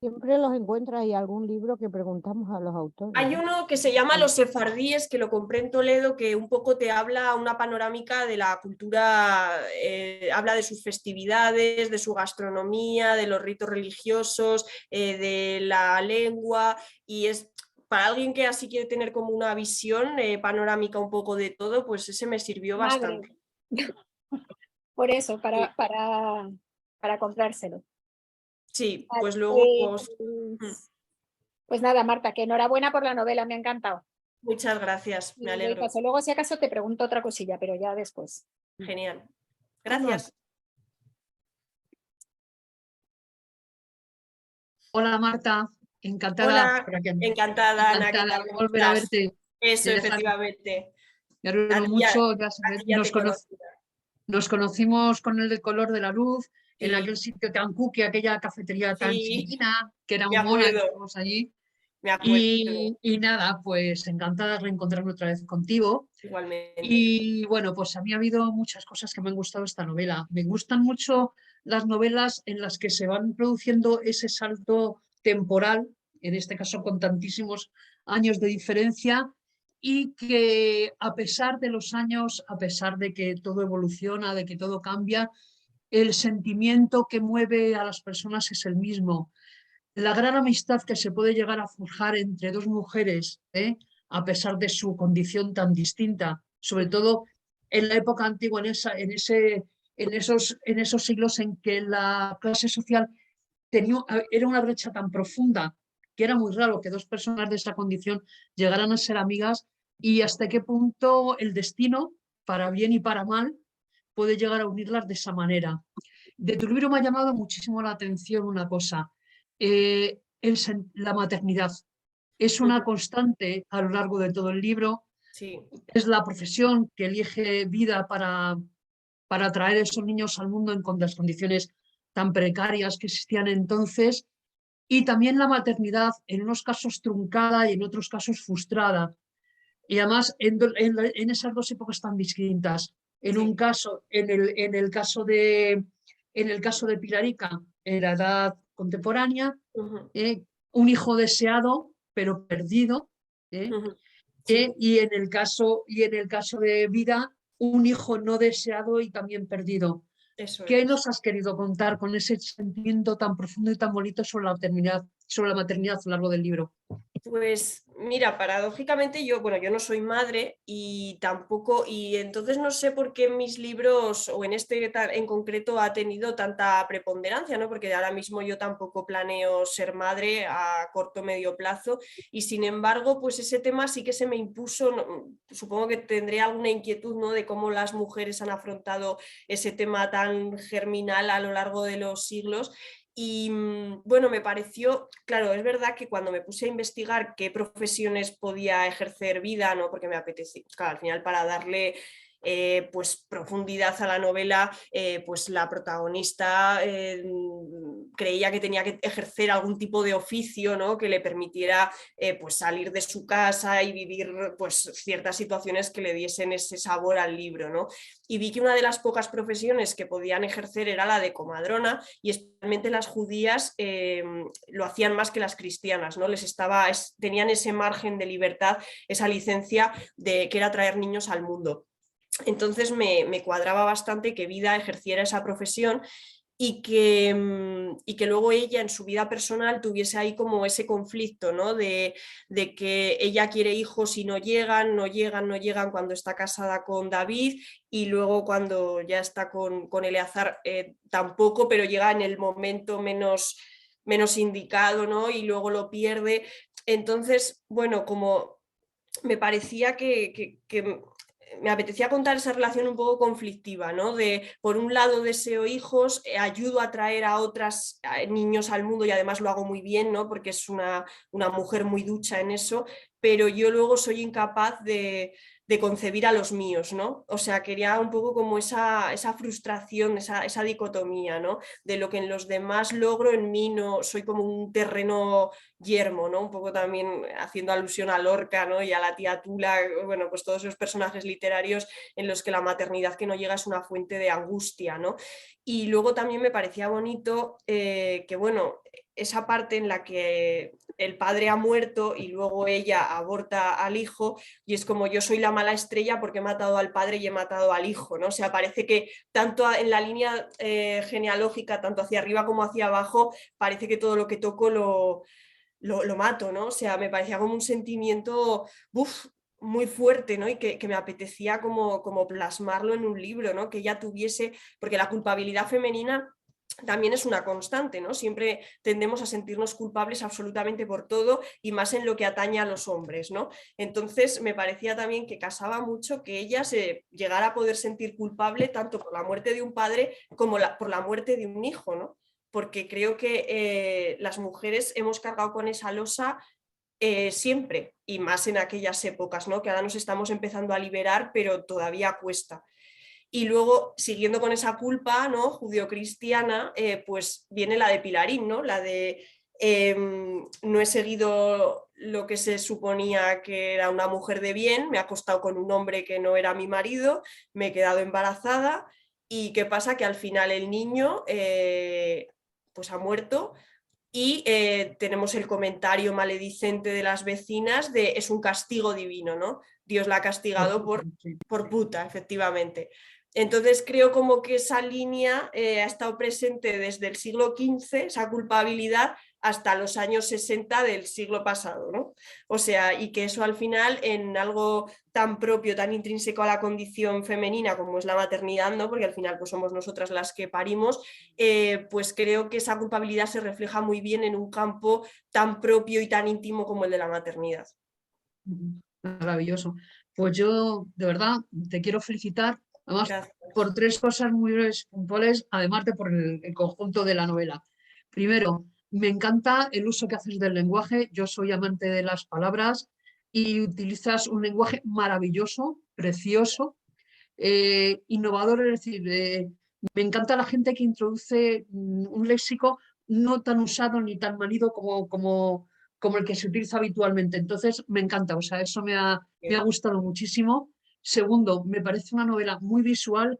C: Siempre los encuentras y algún libro que preguntamos a los autores.
B: Hay uno que se llama Los sefardíes, que lo compré en Toledo, que un poco te habla una panorámica de la cultura, habla de sus festividades, de su gastronomía, de los ritos religiosos, de la lengua, y es para alguien que así quiere tener como una visión panorámica un poco de todo, pues ese me sirvió bastante.
I: Por eso, para comprárselo.
B: Sí, pues luego...
I: Pues nada, Marta, que enhorabuena por la novela, me ha encantado.
B: Muchas gracias, me alegro.
I: Luego, si acaso, te pregunto otra cosilla, pero ya después.
B: Genial. Gracias.
J: Hola Marta, encantada.
B: Hola, encantada, Ana.
J: Encantada de volver a verte.
B: Eso, efectivamente.
J: Me alegro mucho. Nos conocimos con el Color de la Luz, en aquel sitio tan cookie, aquella cafetería tan chiquitina, que era un mona que estuvimos allí. Y nada, pues encantada de reencontrarme otra vez contigo.
B: Igualmente.
J: Y bueno, pues a mí ha habido muchas cosas que me han gustado esta novela. Me gustan mucho las novelas en las que se van produciendo ese salto temporal, en este caso con tantísimos años de diferencia, y que a pesar de los años, a pesar de que todo evoluciona, de que todo cambia, el sentimiento que mueve a las personas es el mismo. La gran amistad que se puede llegar a forjar entre dos mujeres, a pesar de su condición tan distinta, sobre todo en la época antigua, en esos siglos en que la clase social era una brecha tan profunda que era muy raro que dos personas de esa condición llegaran a ser amigas, y hasta qué punto el destino, para bien y para mal, puede llegar a unirlas de esa manera. De tu libro me ha llamado muchísimo la atención una cosa. La maternidad es una constante a lo largo de todo el libro.
B: Sí.
J: Es la profesión que elige Vida para traer a esos niños al mundo en las condiciones tan precarias que existían entonces, y también la maternidad en unos casos truncada y en otros casos frustrada, y además en esas dos épocas tan distintas. En un caso, en el caso de Pilarica, en la edad contemporánea, un hijo deseado pero perdido, y en el caso de Vida, un hijo no deseado y también perdido. ¿Qué nos has querido contar con ese sentimiento tan profundo y tan bonito sobre la maternidad a lo largo del libro?
B: Pues mira, paradójicamente yo no soy madre y tampoco, y entonces no sé por qué en mis libros o en este en concreto ha tenido tanta preponderancia, ¿no? Porque ahora mismo yo tampoco planeo ser madre a corto o medio plazo, y sin embargo, pues ese tema sí que se me impuso, ¿no? Supongo que tendré alguna inquietud, ¿no? De cómo las mujeres han afrontado ese tema tan germinal a lo largo de los siglos. Y bueno, me pareció, claro, es verdad que cuando me puse a investigar qué profesiones podía ejercer Vida, ¿no? Porque me apetecía, claro, al final para darle pues profundidad a la novela, pues la protagonista creía que tenía que ejercer algún tipo de oficio, ¿no? Que le permitiera pues salir de su casa y vivir pues ciertas situaciones que le diesen ese sabor al libro, ¿no? Y vi que una de las pocas profesiones que podían ejercer era la de comadrona, y especialmente las judías lo hacían más que las cristianas, ¿no? Tenían ese margen de libertad, esa licencia de que era traer niños al mundo. Entonces me cuadraba bastante que Vida ejerciera esa profesión y que luego ella en su vida personal tuviese ahí como ese conflicto, ¿no? De que ella quiere hijos y no llegan cuando está casada con David, y luego cuando ya está con Eleazar tampoco, pero llega en el momento menos indicado, ¿no? Y luego lo pierde. Entonces, bueno, como me parecía que me apetecía contar esa relación un poco conflictiva, ¿no? De, por un lado, deseo hijos, ayudo a traer a otros niños al mundo y además lo hago muy bien, ¿no? Porque es una mujer muy ducha en eso, pero yo luego soy incapaz de concebir a los míos, ¿no? O sea, quería un poco como esa frustración, esa dicotomía, ¿no? De lo que en los demás logro, en mí no, soy como un terreno yermo, ¿no? Un poco también haciendo alusión a Lorca, ¿no? Y a la tía Tula, bueno, pues todos esos personajes literarios en los que la maternidad que no llega es una fuente de angustia, ¿no? Y luego también me parecía bonito que, bueno, esa parte en la que el padre ha muerto y luego ella aborta al hijo, y es como yo soy la mala estrella porque he matado al padre y he matado al hijo, ¿no? O sea, parece que tanto en la línea genealógica, tanto hacia arriba como hacia abajo, parece que todo lo que toco lo mato, ¿no? O sea, me parecía como un sentimiento muy fuerte, ¿no? Y que me apetecía como plasmarlo en un libro, ¿no? Que ella tuviese, porque la culpabilidad femenina también es una constante, ¿no? Siempre tendemos a sentirnos culpables absolutamente por todo, y más en lo que atañe a los hombres, ¿no? Entonces me parecía también que casaba mucho que ella se llegara a poder sentir culpable tanto por la muerte de un padre como por la muerte de un hijo, ¿no? Porque creo que las mujeres hemos cargado con esa losa siempre, y más en aquellas épocas, ¿no? Que ahora nos estamos empezando a liberar, pero todavía cuesta. Y luego, siguiendo con esa culpa, ¿no? Judeocristiana, pues viene la de Pilarín, ¿no? La de no he seguido lo que se suponía que era una mujer de bien, me he acostado con un hombre que no era mi marido, me he quedado embarazada, y ¿qué pasa? Que al final el niño pues ha muerto, y tenemos el comentario maledicente de las vecinas de es un castigo divino, ¿no? Dios la ha castigado por puta, efectivamente. Entonces creo como que esa línea ha estado presente desde el siglo XV, esa culpabilidad, hasta los años 60 del siglo pasado, ¿no? O sea, y que eso al final en algo tan propio, tan intrínseco a la condición femenina como es la maternidad, ¿no? Porque al final pues somos nosotras las que parimos, pues creo que esa culpabilidad se refleja muy bien en un campo tan propio y tan íntimo como el de la maternidad.
J: Maravilloso. Pues yo, de verdad, te quiero felicitar, además,
B: Gracias.
J: por tres cosas muy puntuales, además de por el conjunto de la novela. Primero, me encanta el uso que haces del lenguaje. Yo soy amante de las palabras y utilizas un lenguaje maravilloso, precioso, innovador. Es decir, me encanta la gente que introduce un léxico no tan usado ni tan manido como el que se utiliza habitualmente. Entonces, me encanta, o sea, eso me ha gustado muchísimo. Segundo, me parece una novela muy visual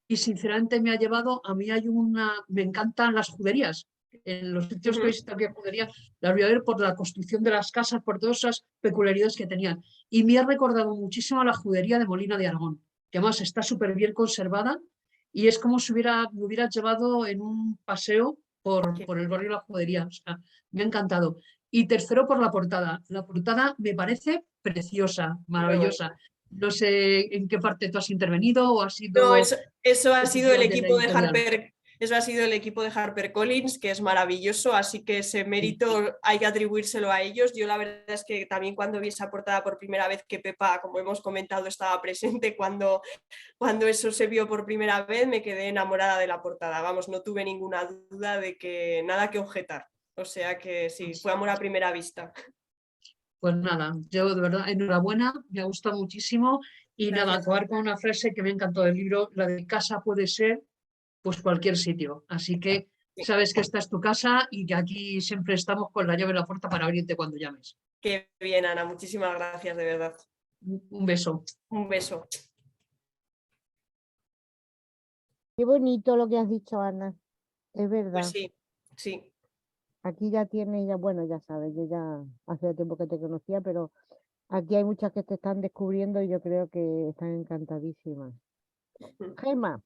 J: y sinceramente me ha llevado, me encantan las juderías. En los sitios que he visitado aquí juderías, las voy a ver por la construcción de las casas, por todas esas peculiaridades que tenían. Y me ha recordado muchísimo a la judería de Molina de Aragón, que además está súper bien conservada y es como si me hubiera llevado en un paseo por el barrio de la judería. O sea, me ha encantado. Y tercero, por la portada. La portada me parece preciosa, maravillosa. No sé en qué parte tú has intervenido o ha sido...
B: No, eso ha sido el equipo de
J: editorial.
B: Eso ha sido el equipo de HarperCollins, que es maravilloso, así que ese mérito hay que atribuírselo a ellos. Yo la verdad es que también cuando vi esa portada por primera vez, que Pepa, como hemos comentado, estaba presente cuando eso se vio por primera vez, me quedé enamorada de la portada. Vamos, no tuve ninguna duda de que nada que objetar. O sea que sí, fue amor a primera vista.
J: Pues nada, yo de verdad, enhorabuena, me ha gustado muchísimo Y nada,
B: Gracias.
J: acabar con una frase que me encantó del libro, la de casa puede ser pues cualquier sitio. Así que sabes que esta es tu casa y que aquí siempre estamos con la llave en la puerta para abrirte cuando llames.
B: Qué bien, Ana, muchísimas gracias, de verdad.
J: Un beso.
B: Un beso.
C: Qué bonito lo que has dicho, Ana. Es verdad.
B: Pues sí.
C: Aquí ya tiene, ya, bueno, ya sabes, yo ya hace tiempo que te conocía, pero aquí hay muchas que te están descubriendo y yo creo que están encantadísimas. Gemma,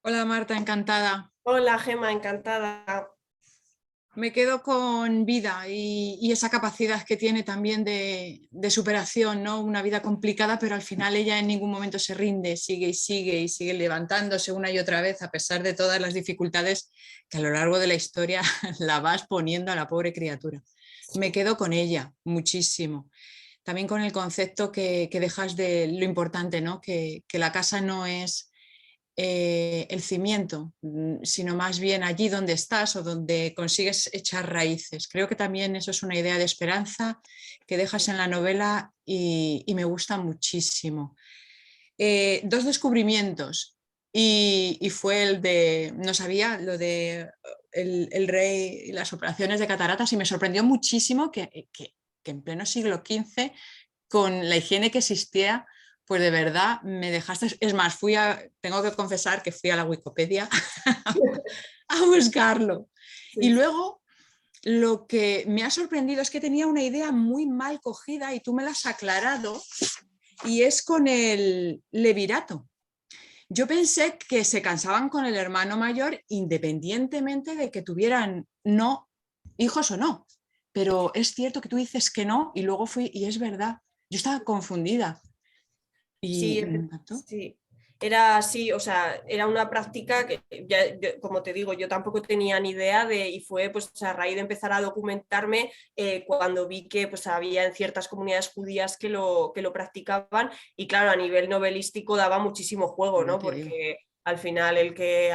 K: Hola Marta, encantada.
B: Hola, Gemma, encantada.
K: Me quedo con Vida y esa capacidad que tiene también de superación, ¿no? Una vida complicada, pero al final ella en ningún momento se rinde, sigue y sigue y sigue levantándose una y otra vez a pesar de todas las dificultades que a lo largo de la historia la vas poniendo a la pobre criatura. Me quedo con ella muchísimo. También con el concepto que dejas de lo importante, ¿no? Que la casa no es el cimiento, sino más bien allí donde estás o donde consigues echar raíces. Creo que también eso es una idea de esperanza que dejas en la novela y me gusta muchísimo. Dos descubrimientos y fue el de, no sabía lo de el rey y las operaciones de cataratas y me sorprendió muchísimo que en pleno siglo XV, con la higiene que existía, pues de verdad me dejaste, es más, tengo que confesar que fui a la Wikipedia a buscarlo.
B: Sí.
K: Y luego lo que me ha sorprendido es que tenía una idea muy mal cogida y tú me la has aclarado, y es con el levirato. Yo pensé que se cansaban con el hermano mayor independientemente de que tuvieran hijos o no, pero es cierto que tú dices que no y luego fui y es verdad, yo estaba confundida. Y me encantó.
B: Sí, era así, o sea, era una práctica que, como te digo, yo tampoco tenía ni idea y fue pues a raíz de empezar a documentarme cuando vi que pues había en ciertas comunidades judías que lo practicaban y claro, a nivel novelístico daba muchísimo juego, ¿no? Porque al final el que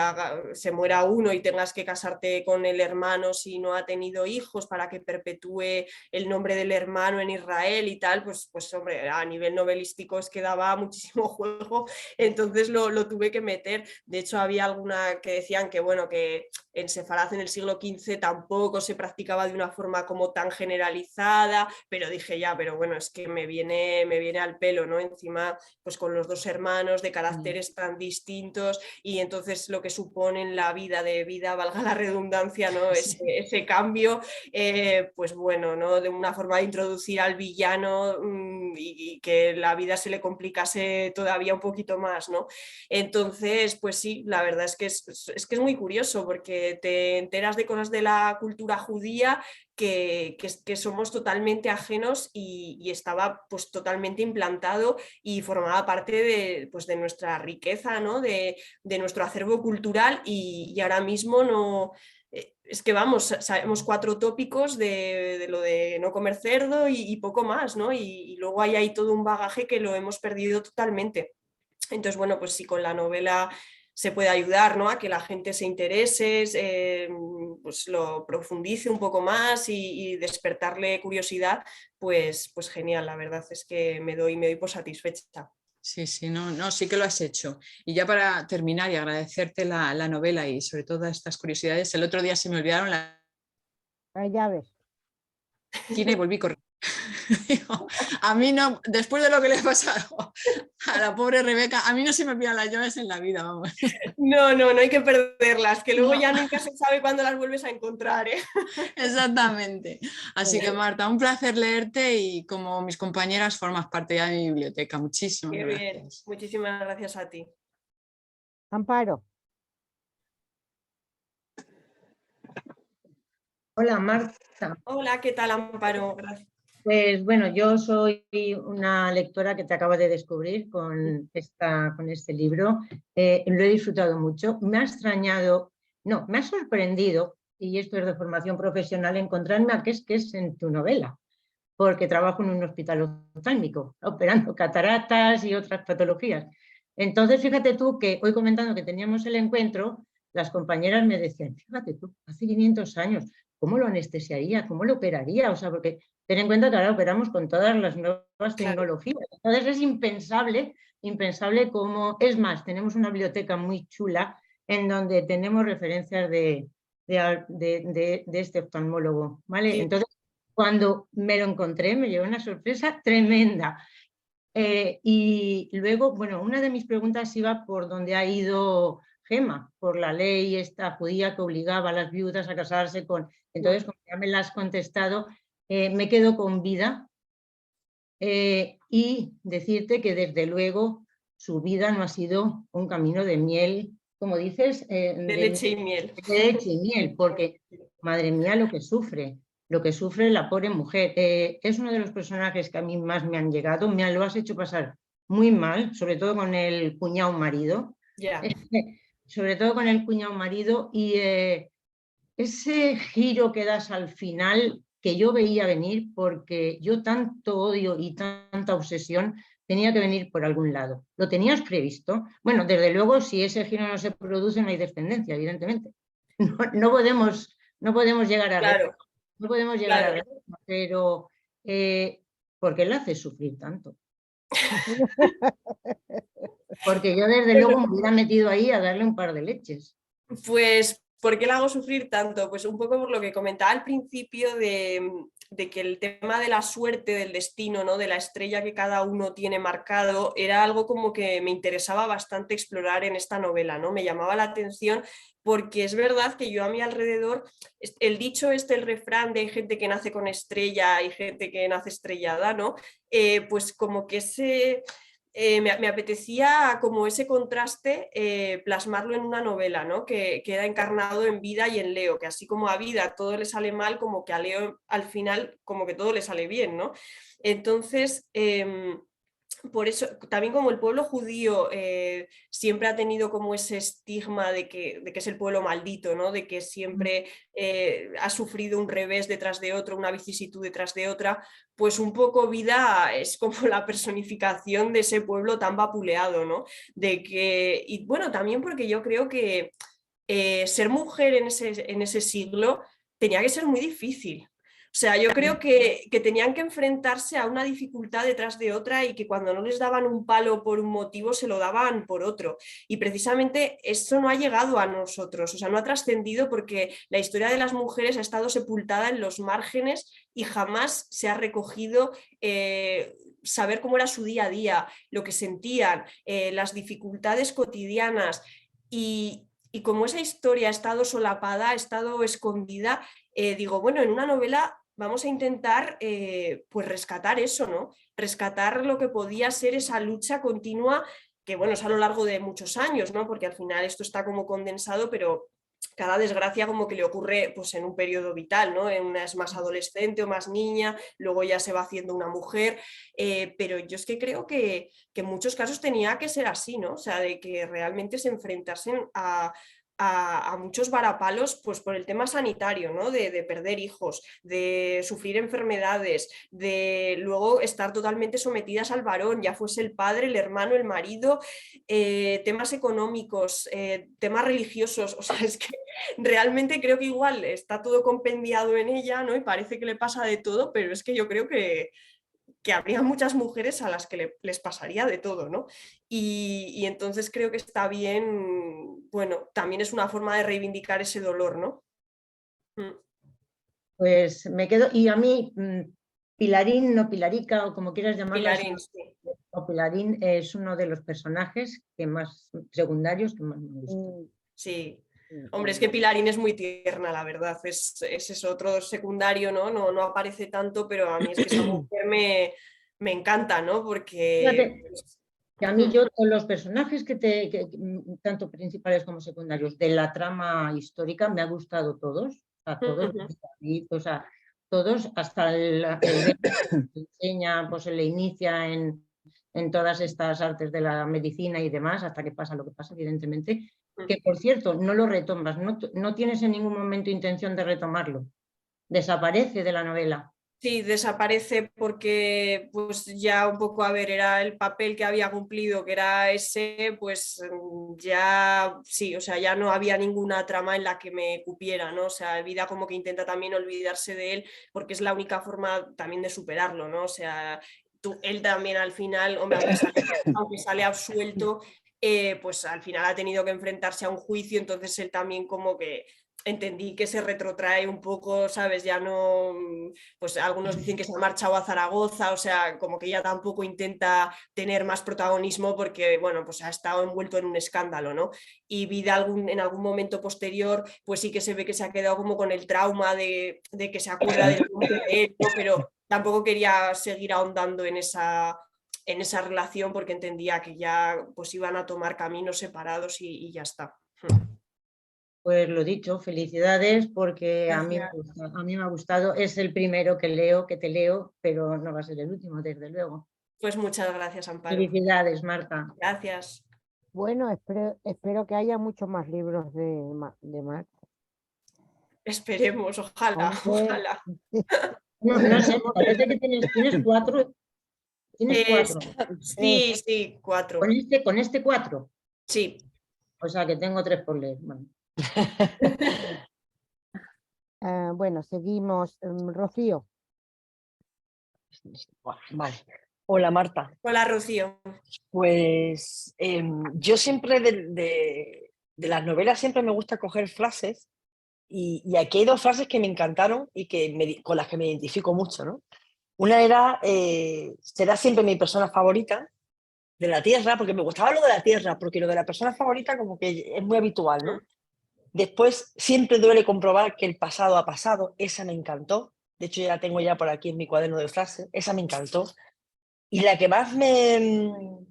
B: se muera uno y tengas que casarte con el hermano si no ha tenido hijos para que perpetúe el nombre del hermano en Israel y tal, pues hombre, a nivel novelístico es que daba muchísimo juego, entonces lo tuve que meter. De hecho había alguna que decían que bueno, que en Sefarad en el siglo XV tampoco se practicaba de una forma como tan generalizada, pero dije ya, pero bueno, es que me viene al pelo, ¿no? Encima pues con los dos hermanos de caracteres tan distintos y entonces lo que supone en la vida de Vida, valga la redundancia, ¿no? Ese cambio, pues bueno, ¿no? De una forma de introducir al villano y que la vida se le complicase todavía un poquito más, ¿no? Entonces, pues sí, la verdad es que es muy curioso porque te enteras de cosas de la cultura judía que somos totalmente ajenos y estaba pues totalmente implantado y formaba parte de nuestra riqueza, ¿no? de nuestro acervo cultural y ahora mismo no... Es que vamos, sabemos 4 tópicos de lo de no comer cerdo y poco más, ¿no? Y luego hay ahí todo un bagaje que lo hemos perdido totalmente. Entonces, bueno, pues sí, con la novela se puede ayudar, ¿no? A que la gente se interese, pues lo profundice un poco más y despertarle curiosidad, pues genial, la verdad es que me doy por satisfecha.
K: Sí, no, sí que lo has hecho. Y ya para terminar y agradecerte la novela y sobre todo estas curiosidades, el otro día se me olvidaron las
C: llaves.
K: Y volví corriendo. A mí no, después de lo que le ha pasado a la pobre Rebeca, a mí no se me olvidan las llaves en la vida, vamos.
B: No hay que perderlas, que luego ya nunca se sabe cuándo las vuelves a encontrar, ¿eh?
K: Exactamente. Así que Marta, un placer leerte y como mis compañeras formas parte ya de mi biblioteca. Muchísimas
B: Qué
K: gracias.
B: bien. Muchísimas gracias a ti.
C: Amparo.
L: Hola Marta.
B: Hola, ¿qué tal, Amparo? Gracias.
L: Pues bueno, yo soy una lectora que te acabo de descubrir con este libro. Lo he disfrutado mucho. Me ha extrañado, no, me ha sorprendido, y esto es de formación profesional, encontrarme a que es en tu novela, porque trabajo en un hospital oftalmico, operando cataratas y otras patologías. Entonces, fíjate tú que hoy comentando que teníamos el encuentro, las compañeras me decían, fíjate tú, hace 500 años, ¿cómo lo anestesiaría? ¿Cómo lo operaría? O sea, porque ten en cuenta que ahora operamos con todas las nuevas tecnologías. Entonces es impensable cómo... Es más, tenemos una biblioteca muy chula en donde tenemos referencias de este oftalmólogo, ¿vale?
B: Sí.
L: Entonces, cuando me lo encontré, me llevó una sorpresa tremenda. Y luego, bueno, una de mis preguntas iba por donde ha ido Gemma, por la ley esta judía que obligaba a las viudas a casarse con... Entonces, como ya me la has contestado, me quedo con Vida y decirte que desde luego su vida no ha sido un camino de miel, como dices,
B: De leche y miel.
L: De leche y miel, porque madre mía lo que sufre la pobre mujer. Es uno de los personajes que a mí más me han llegado, me lo has hecho pasar muy mal, sobre todo con el cuñado marido.
B: Yeah.
L: Sobre todo con el cuñado marido y ese giro que das al final que yo veía venir, porque yo tanto odio y tanta obsesión tenía que venir por algún lado. ¿Lo tenías previsto? Bueno, desde luego, si ese giro no se produce, no hay descendencia, evidentemente. No podemos llegar a
B: Claro.
L: ver, no podemos llegar a ver, pero ¿por qué le haces sufrir tanto? Porque yo desde luego me hubiera metido ahí a darle un par de leches.
B: Pues, ¿por qué la hago sufrir tanto? Pues un poco por lo que comentaba al principio de que el tema de la suerte, del destino, ¿no? De la estrella que cada uno tiene marcado, era algo como que me interesaba bastante explorar en esta novela, ¿no? Me llamaba la atención porque es verdad que yo a mi alrededor, el dicho el refrán de hay gente que nace con estrella y gente que nace estrellada, ¿no? Pues como que me apetecía como ese contraste plasmarlo en una novela, ¿no? Que queda encarnado en Vida y en Leo, que así como a Vida todo le sale mal, como que a Leo al final como que todo le sale bien, ¿no? Entonces, por eso, también como el pueblo judío siempre ha tenido como ese estigma de que es el pueblo maldito, ¿no? De que siempre ha sufrido un revés detrás de otro, una vicisitud detrás de otra, pues un poco Vida es como la personificación de ese pueblo tan vapuleado, ¿no? Y bueno, también porque yo creo que ser mujer en ese siglo tenía que ser muy difícil. O sea, yo creo que tenían que enfrentarse a una dificultad detrás de otra y que cuando no les daban un palo por un motivo se lo daban por otro. Y precisamente eso no ha llegado a nosotros, o sea, no ha trascendido porque la historia de las mujeres ha estado sepultada en los márgenes y jamás se ha recogido saber cómo era su día a día, lo que sentían, las dificultades cotidianas y como esa historia ha estado solapada, ha estado escondida, digo, bueno, en una novela vamos a intentar pues rescatar eso, ¿no? Rescatar lo que podía ser esa lucha continua, que bueno, es a lo largo de muchos años, ¿no? Porque al final esto está como condensado, pero cada desgracia como que le ocurre pues en un periodo vital, ¿no? En una es más adolescente o más niña, luego ya se va haciendo una mujer, pero yo es que creo que en muchos casos tenía que ser así, ¿no? O sea, de que realmente se enfrentasen a muchos varapalos pues por el tema sanitario, ¿no? De perder hijos, de sufrir enfermedades, de luego estar totalmente sometidas al varón, ya fuese el padre, el hermano, el marido, temas económicos, temas religiosos, o sea, es que realmente creo que igual está todo compendiado en ella, ¿no? Y parece que le pasa de todo, pero es que yo creo que habría muchas mujeres a las que les pasaría de todo, ¿no? Y entonces creo que está bien, bueno, también es una forma de reivindicar ese dolor, ¿no?
L: Pues me quedo, y a mí, Pilarín, no Pilarica, o como quieras llamarla,
B: Pilarín, sí.
L: O Pilarín es uno de los personajes más secundarios que más me gustan.
B: Sí. Hombre, es que Pilarín es muy tierna, la verdad, es eso, otro secundario, ¿no? No aparece tanto, pero a mí es que esa mujer me encanta, ¿no? Porque...
L: Fíjate, que a mí yo con los personajes tanto principales como secundarios de la trama histórica me ha gustado todos, todos, hasta el que enseña, pues le inicia en todas estas artes de la medicina y demás, hasta que pasa lo que pasa, evidentemente. Que por cierto, no lo retomas, no tienes en ningún momento intención de retomarlo. Desaparece de la novela.
B: Sí, desaparece porque pues ya un poco, a ver, era el papel que había cumplido, que era ese, pues ya sí, o sea, ya no había ninguna trama en la que me cupiera, ¿no? O sea, Vida como que intenta también olvidarse de él porque es la única forma también de superarlo, ¿no? O sea, él también al final, hombre, aunque sale absuelto, pues al final ha tenido que enfrentarse a un juicio, entonces él también como que entendí que se retrotrae un poco, ¿sabes? Ya no, pues algunos dicen que se ha marchado a Zaragoza, o sea, como que ya tampoco intenta tener más protagonismo porque, bueno, pues ha estado envuelto en un escándalo, ¿no? Y Vida en algún momento posterior, pues sí que se ve que se ha quedado como con el trauma de que se acuerda del mundo de él, ¿no? Pero tampoco quería seguir ahondando en esa relación porque entendía que ya pues iban a tomar caminos separados y ya está.
L: Pues lo dicho, felicidades porque a mí me ha gustado. Es el primero que leo, que te leo, pero no va a ser el último, desde luego.
B: Pues muchas gracias, Amparo.
L: Felicidades, Marta.
B: Gracias.
C: Bueno, espero que haya muchos más libros de Marta.
B: Esperemos, ojalá,
C: Hombre.
B: ojalá.
L: No sé, parece que tienes 4. ¿Tienes 4?
B: Sí, sí, 4.
L: ¿Con este 4?
B: Sí.
L: O sea que tengo 3 por leer. Bueno.
C: Bueno, seguimos. Rocío.
M: Vale. Hola, Marta.
B: Hola, Rocío.
M: Pues yo siempre de las novelas siempre me gusta coger frases y aquí hay 2 frases que me encantaron y con las que me identifico mucho, ¿no? Una era, será siempre mi persona favorita de la Tierra, porque me gustaba lo de la Tierra, porque lo de la persona favorita como que es muy habitual, ¿no? Después, siempre duele comprobar que el pasado ha pasado, esa me encantó. De hecho, ya la tengo ya por aquí en mi cuaderno de frases, esa me encantó. Y la que más me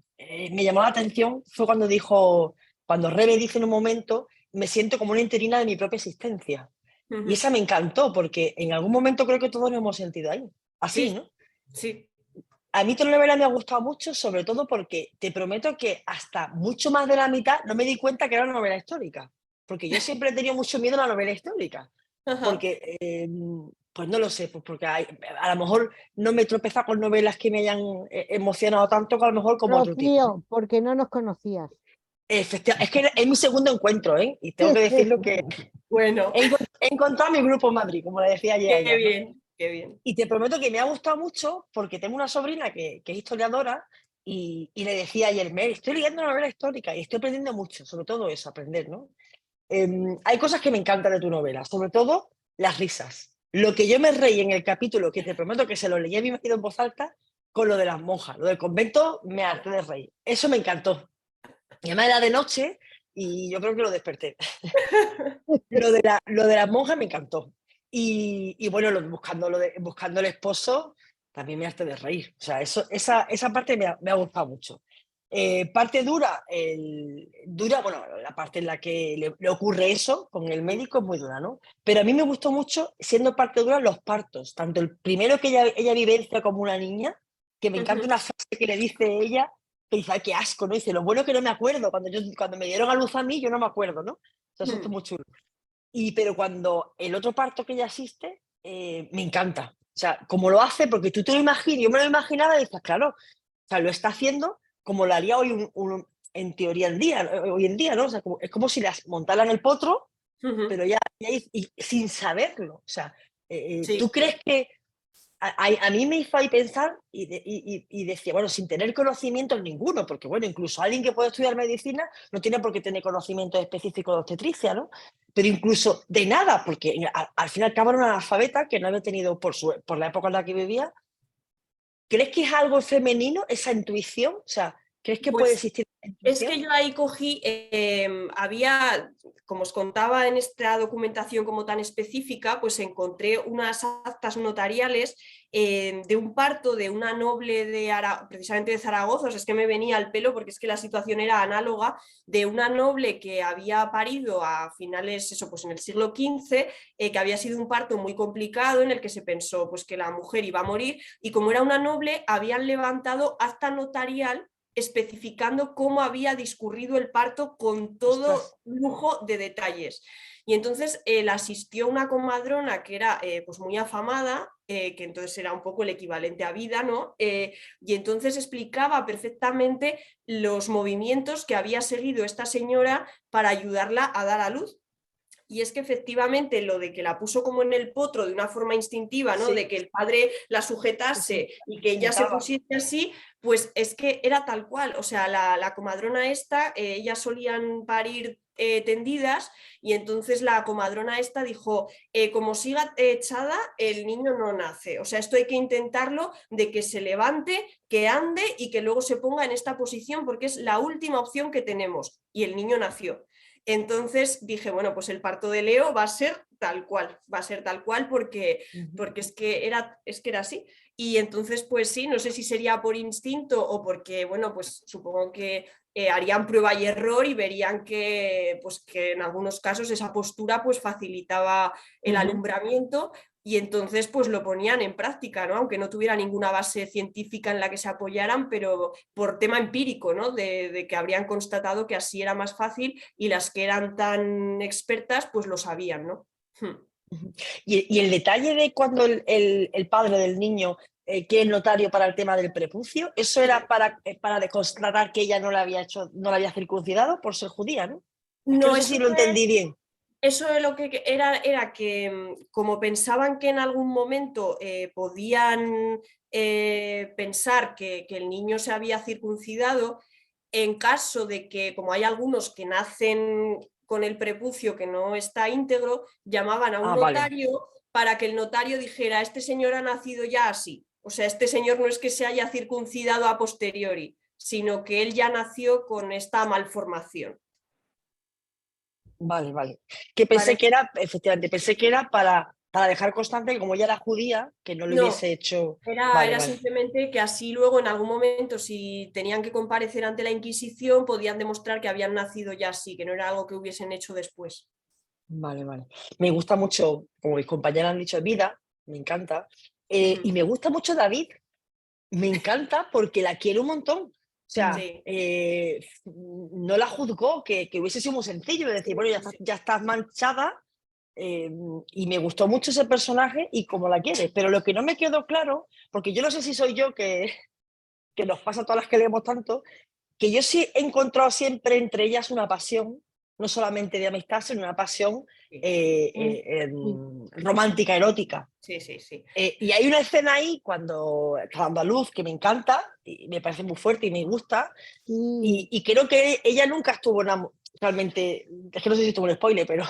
M: llamó la atención fue cuando Rebe dice en un momento, me siento como una interina de mi propia existencia. Y esa me encantó, porque en algún momento creo que todos nos hemos sentido ahí. Así,
B: sí,
M: ¿no?
B: Sí.
M: A mí tu novela me ha gustado mucho, sobre todo porque te prometo que hasta mucho más de la mitad no me di cuenta que era una novela histórica. Porque yo siempre he tenido mucho miedo a la novela histórica. Porque, pues no lo sé, pues porque a lo mejor no me he tropezado con novelas que me hayan emocionado tanto que a lo mejor como otro tipo.
C: Rocío, porque no nos conocías.
M: Efectivamente, es que es mi segundo encuentro, ¿eh? Y tengo que decirlo que
B: bueno.
M: he encontrado mi grupo en Madrid, como le decía ayer a ella.
B: Qué bien, qué bien.
M: Y te prometo que me ha gustado mucho porque tengo una sobrina que es historiadora y le decía ayer, estoy leyendo una novela histórica y estoy aprendiendo mucho, sobre todo eso, aprender, ¿no? Hay cosas que me encantan de tu novela, sobre todo las risas. Lo que yo me reí en el capítulo, que te prometo que se lo leí a mi marido en voz alta, con lo de las monjas, lo del convento, me harté de reír. Eso me encantó. Y además era de noche y yo creo que lo desperté. lo de las monjas me encantó. Y bueno, buscando el esposo, también me harté de reír. O sea, esa parte me ha gustado mucho. Parte dura, bueno, la parte en la que le ocurre eso con el médico es muy dura, ¿no? Pero a mí me gustó mucho, siendo parte dura, los partos. Tanto el primero que ella vivencia como una niña, que me encanta una frase que le dice ella, que dice, ay, qué asco, ¿no? Dice, lo bueno que no me acuerdo. Cuando me dieron a luz a mí, yo no me acuerdo, ¿no? O sea, eso está muy chulo. Pero cuando el otro parto que ella asiste, me encanta. O sea, como lo hace, porque tú te lo imaginas, yo me lo imaginaba y dices, claro, o sea, lo está haciendo como lo haría hoy en teoría hoy en día, ¿no? O sea, es como si las montaran el potro, pero ya y sin saberlo. O sea,
B: Sí.
M: ¿tú crees que a mí me hizo ahí pensar y decía, bueno, sin tener conocimientos ninguno, porque bueno, incluso alguien que puede estudiar medicina no tiene por qué tener conocimientos específicos de obstetricia, ¿no? Pero incluso de nada, porque al fin y al cabo era una analfabeta que no había tenido, por la época en la que vivía. ¿Crees que es algo femenino esa intuición? O sea, ¿crees que puede existir esa intuición?
B: Es que yo ahí cogí, había, como os contaba en esta documentación como tan específica, pues encontré unas actas notariales de un parto de una noble precisamente de Zaragoza. O sea, es que me venía al pelo porque es que la situación era análoga, de una noble que había parido a finales, eso, pues en el siglo XV, que había sido un parto muy complicado en el que se pensó pues que la mujer iba a morir, y como era una noble habían levantado acta notarial especificando cómo había discurrido el parto con todo lujo de detalles. Y entonces la asistió una comadrona que era pues muy afamada, que entonces era un poco el equivalente a Vida, ¿no? Y entonces explicaba perfectamente los movimientos que había seguido esta señora para ayudarla a dar a luz. Y es que efectivamente lo de que la puso como en el potro de una forma instintiva, ¿no?
M: Sí.
B: De que el padre la sujetase y que ella se pusiese así, pues es que era tal cual. O sea, la comadrona esta, ellas solían parir tendidas, y entonces la comadrona esta dijo, como siga echada, el niño no nace. O sea, esto hay que intentarlo de que se levante, que ande y que luego se ponga en esta posición, porque es la última opción que tenemos. Y el niño nació. Entonces dije, bueno, pues el parto de Leo va a ser tal cual, porque es que era así. Y entonces, pues sí, no sé si sería por instinto o porque, bueno, pues supongo que harían prueba y error y verían que, pues, que en algunos casos esa postura pues facilitaba el alumbramiento, y entonces pues lo ponían en práctica, ¿no? Aunque no tuviera ninguna base científica en la que se apoyaran, pero por tema empírico, ¿no? De que habrían constatado que así era más fácil, y las que eran tan expertas pues lo sabían, ¿no?
M: Y el detalle de cuando el padre del niño quiere el notario para el tema del prepucio, eso era para constatar que ella no la había circuncidado por ser judía, ¿no? No sé si lo entendí bien.
B: Eso es lo que era que, como pensaban que en algún momento podían pensar que el niño se había circuncidado, en caso de que, como hay algunos que nacen con el prepucio que no está íntegro, llamaban a un notario para que el notario dijera, este señor ha nacido ya así. O sea, este señor no es que se haya circuncidado a posteriori, sino que él ya nació con esta malformación.
M: Vale. Que pensé que era, efectivamente, para dejar constante que como ella era judía, que no le hubiese hecho...
B: Era simplemente que así luego en algún momento, si tenían que comparecer ante la Inquisición, podían demostrar que habían nacido ya así, que no era algo que hubiesen hecho después.
M: Vale. Me gusta mucho, como mis compañeras han dicho, Vida, me encanta. Y me gusta mucho David, me encanta porque la quiero un montón. O sea, no la juzgó, que hubiese sido muy sencillo de decir, bueno, ya estás manchada, y me gustó mucho ese personaje y cómo la quieres. Pero lo que no me quedó claro, porque yo no sé si soy yo, que nos pasa a todas las que leemos tanto, que yo sí he encontrado siempre entre ellas una pasión, no solamente de amistad, sino una pasión romántica, erótica.
B: Sí.
M: Y hay una escena ahí cuando está dando a luz que me encanta, y me parece muy fuerte y me gusta, y creo que ella nunca estuvo realmente, es que no sé si estuvo un spoiler, pero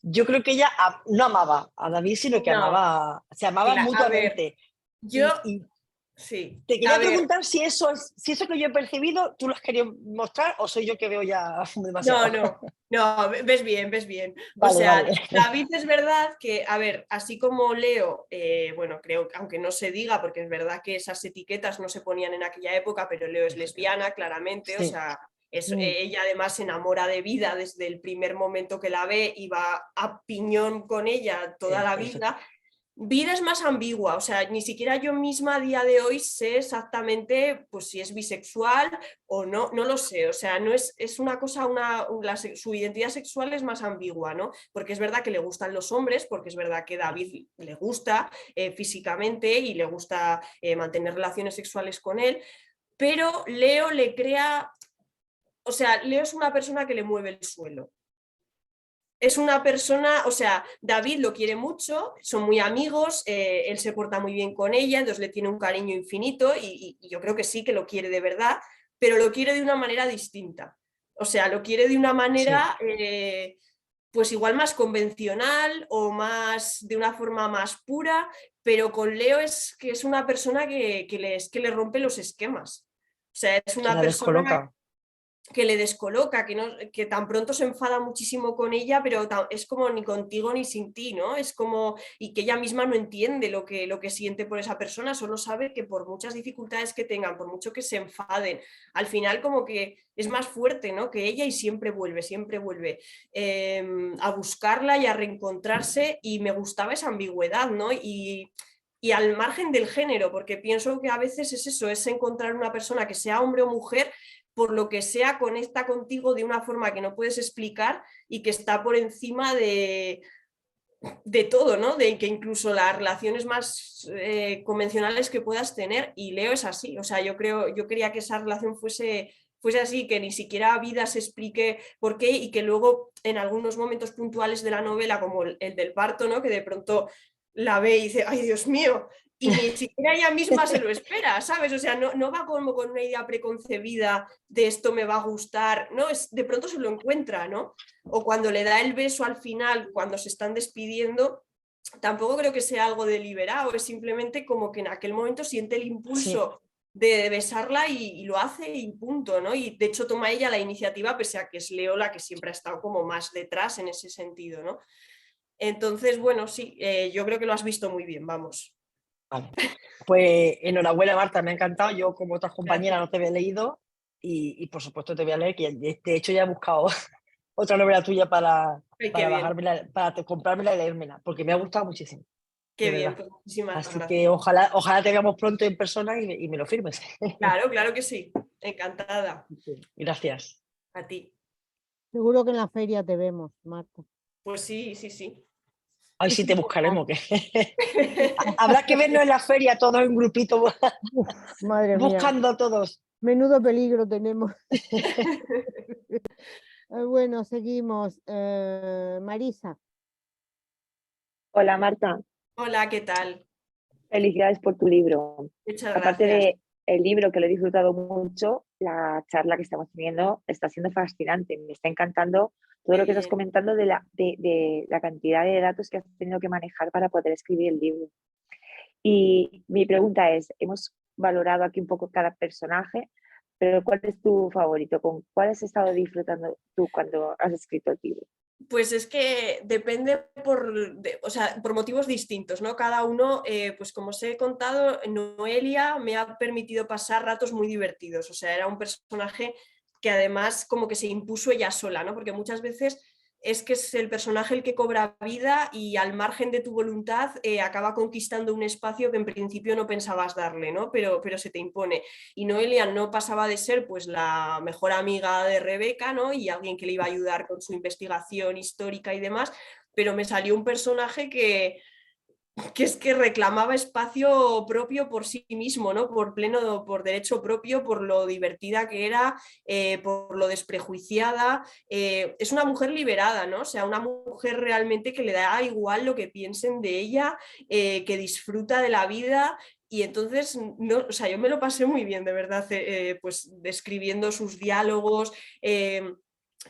M: yo creo que ella no amaba a David, sino que se amaban mutuamente. Te quería preguntar si eso que yo he percibido, ¿tú lo has querido mostrar o soy yo que veo ya demasiado?
B: No, ves bien.
M: Vale.
B: David es verdad que, a ver, así como Leo, bueno, creo que aunque no se diga, porque es verdad que esas etiquetas no se ponían en aquella época, pero Leo es lesbiana, claramente, o sea, ella además se enamora de Vida desde el primer momento que la ve y va a piñón con ella toda la vida. Vida es más ambigua, o sea, ni siquiera yo misma a día de hoy sé exactamente pues, si es bisexual o no lo sé, o sea, no es una cosa, su identidad sexual es más ambigua, ¿no? Porque es verdad que le gustan los hombres, porque es verdad que David le gusta físicamente y le gusta mantener relaciones sexuales con él, pero Leo le crea, o sea, Leo es una persona que le mueve el suelo. Es una persona, o sea, David lo quiere mucho, son muy amigos, él se porta muy bien con ella, entonces le tiene un cariño infinito y yo creo que sí que lo quiere de verdad, pero lo quiere de una manera distinta. O sea, lo quiere de una manera pues igual más convencional o de una forma más pura, pero con Leo es que es una persona que le rompe los esquemas. O sea, es una persona que le descoloca, que tan pronto se enfada muchísimo con ella, pero es como ni contigo ni sin ti, ¿no? Es como, y que ella misma no entiende lo que siente por esa persona, solo sabe que por muchas dificultades que tengan, por mucho que se enfaden, al final como que es más fuerte, ¿no? Que ella, y siempre vuelve a buscarla y a reencontrarse, y me gustaba esa ambigüedad, ¿no? Y y al margen del género, porque pienso que a veces es eso, es encontrar una persona que sea hombre o mujer, por lo que sea, conecta contigo de una forma que no puedes explicar y que está por encima de todo, ¿no? De que incluso las relaciones más convencionales que puedas tener, y Leo es así, o sea, yo quería que esa relación fuese así, que ni siquiera Vida se explique por qué, y que luego en algunos momentos puntuales de la novela, como el del parto, ¿no? Que de pronto la ve y dice, ¡ay, Dios mío! Y ni siquiera ella misma se lo espera, ¿sabes? O sea, no va como con una idea preconcebida de esto me va a gustar, ¿no? De pronto se lo encuentra, ¿no? O cuando le da el beso al final, cuando se están despidiendo, tampoco creo que sea algo deliberado, es simplemente como que en aquel momento siente el impulso de besarla y lo hace y punto, ¿no? Y de hecho toma ella la iniciativa, pese a que es Leo la que siempre ha estado como más detrás en ese sentido, ¿no? Entonces, bueno, sí, yo creo que lo has visto muy bien, vamos.
M: Vale. Pues enhorabuena, Marta, me ha encantado. Yo, como otras compañeras, no te había leído y por supuesto te voy a leer, que de hecho ya he buscado otra novela tuya para comprármela y leérmela, porque me ha gustado muchísimo.
B: Qué bien, pues muchísimas
M: Así
B: gracias.
M: que ojalá te veamos pronto en persona y me lo firmes.
B: Claro que sí, encantada.
M: Gracias.
B: A ti.
C: Seguro que en la feria te vemos, Marta.
B: Pues sí.
M: Ay, sí, te buscaremos. Habrá que vernos en la feria todos en grupito,
C: Madre mía.
M: buscando todos.
C: Menudo peligro tenemos. Bueno, seguimos. Marisa.
N: Hola Marta,
B: Hola, ¿qué tal?
N: felicidades por tu libro.
B: Muchas
N: Aparte
B: gracias.
N: del libro, que lo he disfrutado mucho, la charla que estamos teniendo está siendo fascinante. Me está encantando todo lo que estás comentando de la cantidad de datos que has tenido que manejar para poder escribir el libro. Y mi pregunta es, hemos valorado aquí un poco cada personaje, pero ¿cuál es tu favorito? ¿Con cuál has estado disfrutando tú cuando has escrito el libro?
B: Pues es que depende por motivos distintos, ¿no? Cada uno, pues como os he contado, Noelia me ha permitido pasar ratos muy divertidos, o sea, era un personaje que además como que se impuso ella sola, ¿no? Porque muchas veces es que es el personaje el que cobra vida y al margen de tu voluntad acaba conquistando un espacio que en principio no pensabas darle, ¿no? Pero se te impone. Y Noelia no pasaba de ser pues la mejor amiga de Rebeca, ¿no? Y alguien que le iba a ayudar con su investigación histórica y demás, pero me salió un personaje que es que reclamaba espacio propio por sí mismo, ¿no? Por derecho propio, por lo divertida que era, por lo desprejuiciada. Es una mujer liberada, ¿no? O sea, una mujer realmente que le da igual lo que piensen de ella, que disfruta de la vida. Y entonces, no, o sea, yo me lo pasé muy bien, de verdad, pues describiendo sus diálogos,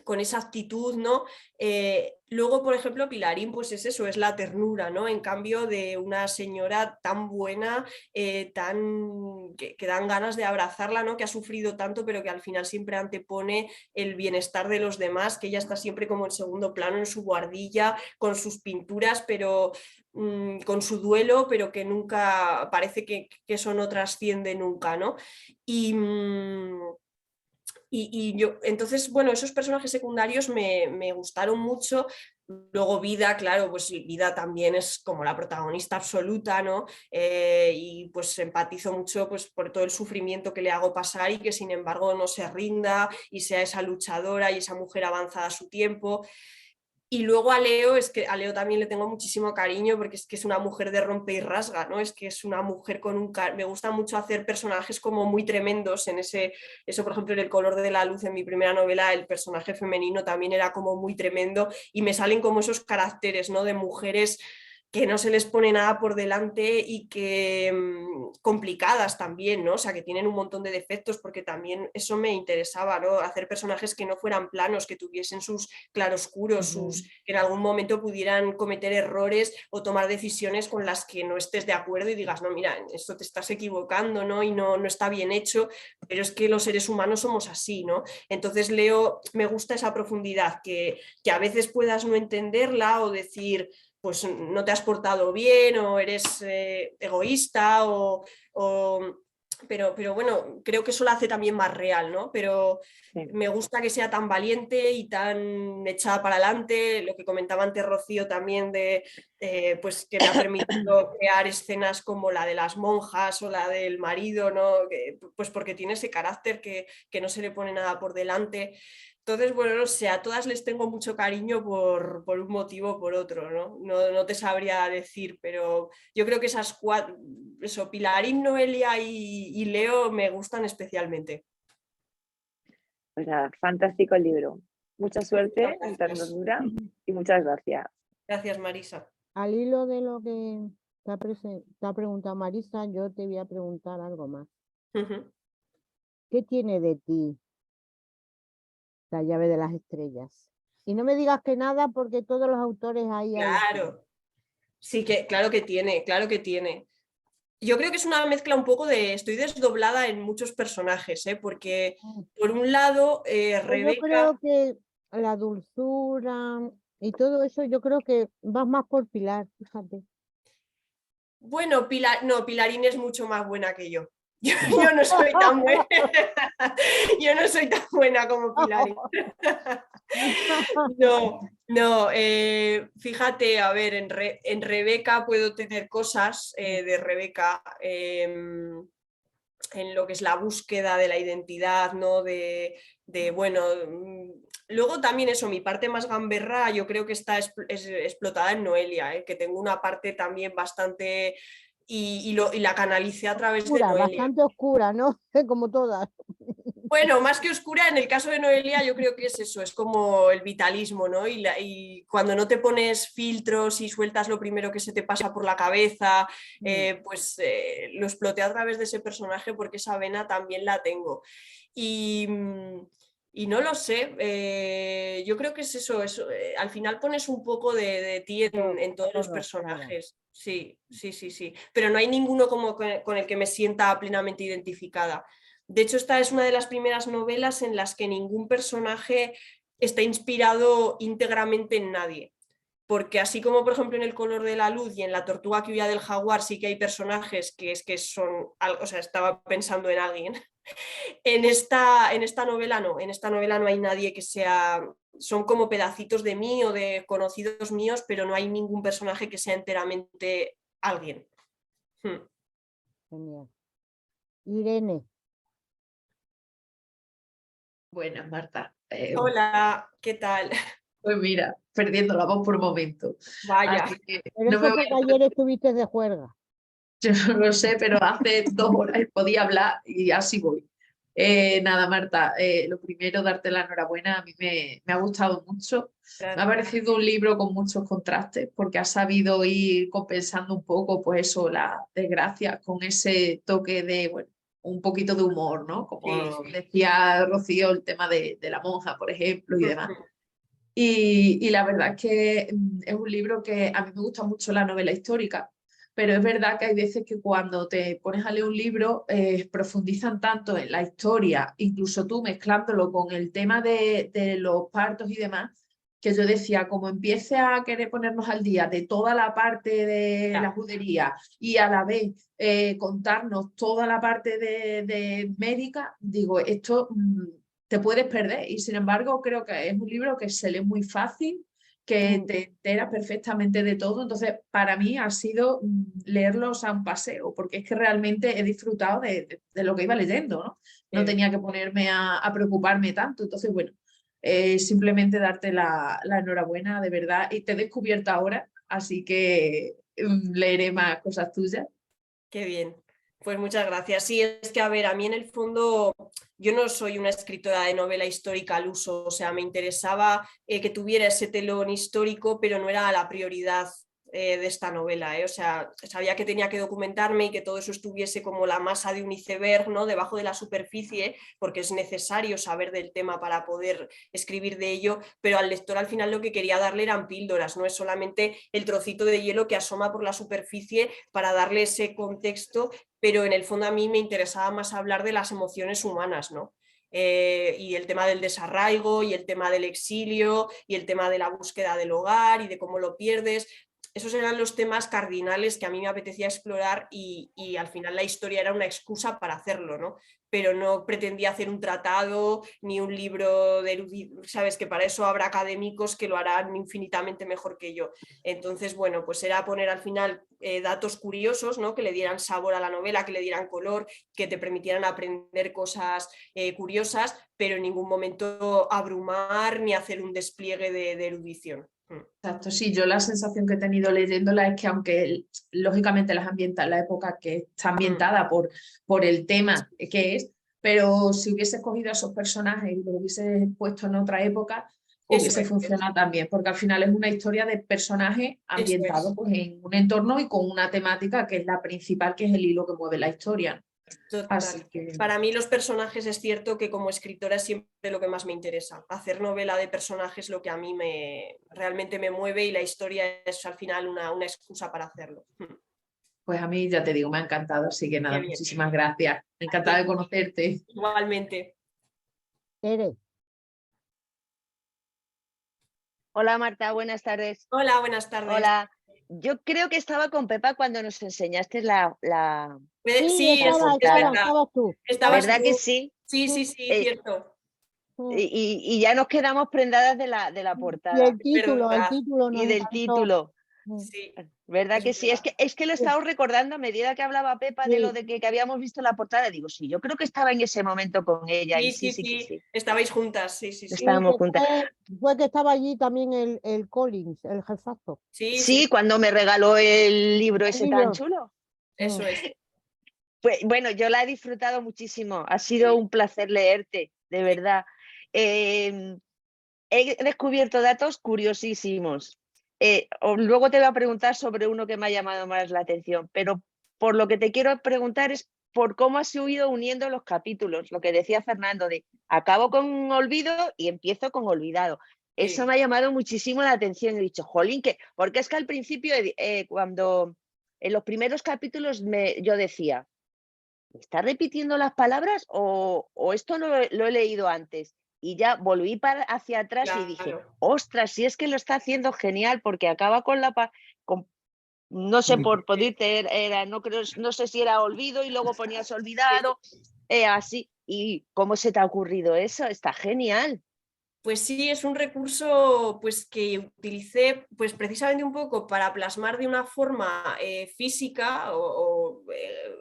B: con esa actitud, ¿no? Luego, por ejemplo, Pilarín, pues es eso, es la ternura, ¿no? En cambio de una señora tan buena, que dan ganas de abrazarla, ¿no? Que ha sufrido tanto, pero que al final siempre antepone el bienestar de los demás, que ella está siempre como en segundo plano, en su guardilla, con sus pinturas, pero con su duelo, pero que nunca, parece que eso no trasciende nunca, ¿no? Y yo, entonces, bueno, esos personajes secundarios me gustaron mucho. Luego Vida, claro, pues Vida también es como la protagonista absoluta, ¿no? Y pues empatizo mucho pues, por todo el sufrimiento que le hago pasar y que sin embargo no se rinda y sea esa luchadora y esa mujer avanzada a su tiempo. Y luego a Leo, es que a Leo también le tengo muchísimo cariño porque es que es una mujer de rompe y rasga, ¿no? Es que es una mujer con un... Me gusta mucho hacer personajes como muy tremendos en eso, por ejemplo, en El color de la luz, en mi primera novela, el personaje femenino también era como muy tremendo y me salen como esos caracteres, ¿no? De mujeres que no se les pone nada por delante y que complicadas también, ¿no? O sea, que tienen un montón de defectos, porque también eso me interesaba, ¿no? Hacer personajes que no fueran planos, que tuviesen sus claroscuros, que en algún momento pudieran cometer errores o tomar decisiones con las que no estés de acuerdo y digas, no, mira, esto te estás equivocando, ¿no? Y no está bien hecho, pero es que los seres humanos somos así, ¿no? Entonces Leo, me gusta esa profundidad, que a veces puedas no entenderla o decir, pues no te has portado bien o eres egoísta o pero bueno, creo que eso lo hace también más real, ¿no? Pero me gusta que sea tan valiente y tan echada para adelante, lo que comentaba antes Rocío también pues que me ha permitido crear escenas como la de las monjas o la del marido, ¿no? Pues porque tiene ese carácter que no se le pone nada por delante. Entonces, bueno, no sé, a todas les tengo mucho cariño por un motivo o por otro, ¿no? No te sabría decir, pero yo creo que esas cuatro, eso, Pilarín, Noelia y Leo me gustan especialmente.
N: Pues nada, fantástico el libro. Mucha suerte, mucha hermosura y muchas gracias.
B: Gracias, Marisa.
C: Al hilo de lo que te ha preguntado Marisa, yo te voy a preguntar algo más. ¿Qué tiene de ti la llave de las estrellas? Y no me digas que nada, porque todos los autores ahí...
B: Claro, sí, claro que tiene, claro que tiene. Yo creo que es una mezcla un poco estoy desdoblada en muchos personajes, porque por un lado Rebeca...
C: Yo creo que la dulzura y todo eso, yo creo que vas más por Pilar, fíjate.
B: Bueno, Pilarín es mucho más buena que yo. Yo no soy tan buena. Yo no soy tan buena como Pilarín. No, fíjate, a ver, en Rebeca puedo tener cosas de Rebeca en lo que es la búsqueda de la identidad, ¿no? Bueno, luego también eso, mi parte más gamberra yo creo que está explotada en Noelia, que tengo una parte también bastante... Y la canalicé a través de Noelia.
C: Bastante oscura, ¿no? Como todas.
B: Bueno, más que oscura, en el caso de Noelia yo creo que es eso, es como el vitalismo, ¿no? Y cuando no te pones filtros y sueltas lo primero que se te pasa por la cabeza, pues lo exploté a través de ese personaje porque esa vena también la tengo. Y no lo sé, yo creo que es eso, al final pones un poco de ti en todos los personajes. Sí, pero no hay ninguno con el que me sienta plenamente identificada. De hecho, esta es una de las primeras novelas en las que ningún personaje está inspirado íntegramente en nadie. Porque así como, por ejemplo, en El color de la luz y en La tortuga que huía del jaguar sí que hay personajes que son, o sea, estaba pensando en alguien. En esta novela no, en esta novela no hay nadie que sea... Son como pedacitos de mí o de conocidos míos, pero no hay ningún personaje que sea enteramente alguien.
C: Genial. Irene.
O: Buenas, Marta.
B: Hola, ¿qué tal?
O: Pues mira, perdiendo la voz por un momento.
B: Vaya.
C: Pero eso porque ayer estuviste de juerga.
O: Yo no lo sé, pero hace 2 horas podía hablar y así voy. Nada, Marta, lo primero, darte la enhorabuena. A mí me ha gustado mucho.
B: Gracias.
O: Me ha parecido un libro con muchos contrastes porque ha sabido ir compensando un poco, pues eso, la desgracia con ese toque de, bueno, un poquito de humor, ¿no? Como decía Rocío, el tema de la monja, por ejemplo, y demás. Y la verdad es que es un libro que a mí me gusta mucho la novela histórica, pero es verdad que hay veces que cuando te pones a leer un libro profundizan tanto en la historia, incluso tú mezclándolo con el tema de los partos y demás, que yo decía, como empiece a querer ponernos al día de toda la parte de la judería y a la vez contarnos toda la parte de médica, digo, esto te puedes perder. Y sin embargo creo que es un libro que se lee muy fácil, que te enteras perfectamente de todo. Entonces, para mí ha sido leerlos a un paseo, porque es que realmente he disfrutado de lo que iba leyendo, ¿no? No tenía que ponerme a preocuparme tanto. Entonces, bueno, simplemente darte la enhorabuena, de verdad. Y te he descubierto ahora, así que leeré más cosas tuyas.
B: Qué bien. Pues muchas gracias. Sí, es que, a ver, a mí en el fondo yo no soy una escritora de novela histórica al uso, o sea, me interesaba que tuviera ese telón histórico, pero no era la prioridad de esta novela, o sea, sabía que tenía que documentarme y que todo eso estuviese como la masa de un iceberg, ¿no? Debajo de la superficie, porque es necesario saber del tema para poder escribir de ello, pero al lector al final lo que quería darle eran píldoras, no es solamente el trocito de hielo que asoma por la superficie para darle ese contexto, pero en el fondo a mí me interesaba más hablar de las emociones humanas, ¿no? Y el tema del desarraigo y el tema del exilio y el tema de la búsqueda del hogar y de cómo lo pierdes. esos eran los temas cardinales que a mí me apetecía explorar y al final la historia era una excusa para hacerlo, ¿no? Pero no pretendía hacer un tratado ni un libro de eruditos, sabes que para eso habrá académicos que lo harán infinitamente mejor que yo. Entonces, bueno, pues era poner al final datos curiosos, ¿no? Que le dieran sabor a la novela, que le dieran color, que te permitieran aprender cosas curiosas, pero en ningún momento abrumar ni hacer un despliegue de erudición.
O: Exacto, sí, yo la sensación que he tenido leyéndola es que aunque lógicamente las ambienta en la época que está ambientada por el tema que es, pero si hubiese cogido a esos personajes y los hubiese puesto en otra época, hubiese funcionado también, porque al final es una historia de personajes ambientados pues, en un entorno y con una temática que es la principal, que es el hilo que mueve la historia. Así que...
B: Para mí los personajes es cierto que como escritora es siempre lo que más me interesa. Hacer novela de personajes es lo que a mí realmente me mueve y la historia es al final una excusa para hacerlo.
O: Pues a mí ya te digo, me ha encantado, así que nada, muchísimas gracias. Encantada de conocerte.
B: Igualmente.
P: Hola Marta, buenas tardes.
B: Hola, buenas tardes.
P: Hola. Yo creo que estaba con Pepa cuando nos enseñaste la
B: Sí, es verdad.
P: ¿Verdad que sí?
B: Sí, cierto.
P: Y ya nos quedamos prendadas de la portada.
C: Y el título nos
P: Y del
C: encantó.
P: título.
B: Sí.
P: ¿Verdad que sí? Es que lo he estado recordando a medida que hablaba Pepa de lo de que habíamos visto la portada. Digo, sí, yo creo que estaba en ese momento con ella. Y sí.
B: Estabais juntas, sí.
P: Estábamos juntas.
C: Fue que estaba allí también el Collins, el jefazo.
P: Sí, cuando me regaló el libro ese tan chulo.
B: Eso es.
P: Pues bueno, yo la he disfrutado muchísimo. Ha sido un placer leerte, de verdad. He descubierto datos curiosísimos. Luego te voy a preguntar sobre uno que me ha llamado más la atención, pero por lo que te quiero preguntar es por cómo has ido uniendo los capítulos, lo que decía Fernando, de acabo con olvido y empiezo con olvidado. Eso me ha llamado muchísimo la atención. He dicho, jolín, porque es que al principio, cuando en los primeros capítulos yo decía, ¿me está repitiendo las palabras o esto lo he leído antes? Y ya volví hacia atrás y dije, ostras, si es que lo está haciendo genial, porque acaba con no sé, por decirte, no sé si era olvido y luego ponías olvidado, así. ¿Y cómo se te ha ocurrido eso? Está genial.
B: Pues sí, es un recurso pues, que utilicé pues, precisamente un poco para plasmar de una forma física o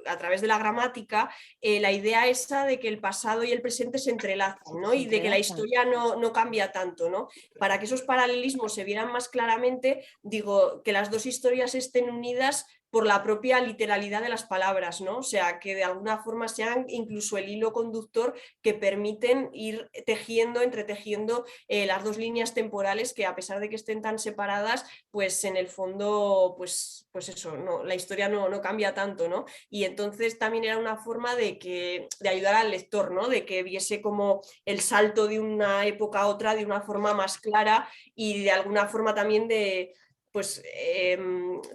B: a través de la gramática la idea esa de que el pasado y el presente se entrelazan, ¿no? Y de que la historia no cambia tanto, ¿no? Para que esos paralelismos se vieran más claramente, digo, que las dos historias estén unidas por la propia literalidad de las palabras, ¿no? O sea, que de alguna forma sean incluso el hilo conductor que permiten ir entretejiendo las dos líneas temporales que a pesar de que estén tan separadas, pues en el fondo, pues eso, no, la historia no cambia tanto, ¿no? Y entonces también era una forma de ayudar al lector, ¿no? De que viese como el salto de una época a otra de una forma más clara y de alguna forma también de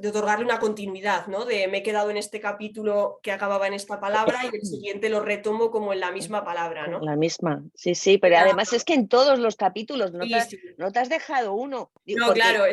B: otorgarle una continuidad, ¿no? De me he quedado en este capítulo que acababa en esta palabra y el siguiente lo retomo como en la misma palabra, ¿no?
P: La misma, sí, pero además es que en todos los capítulos no te has dejado uno.
B: No, claro,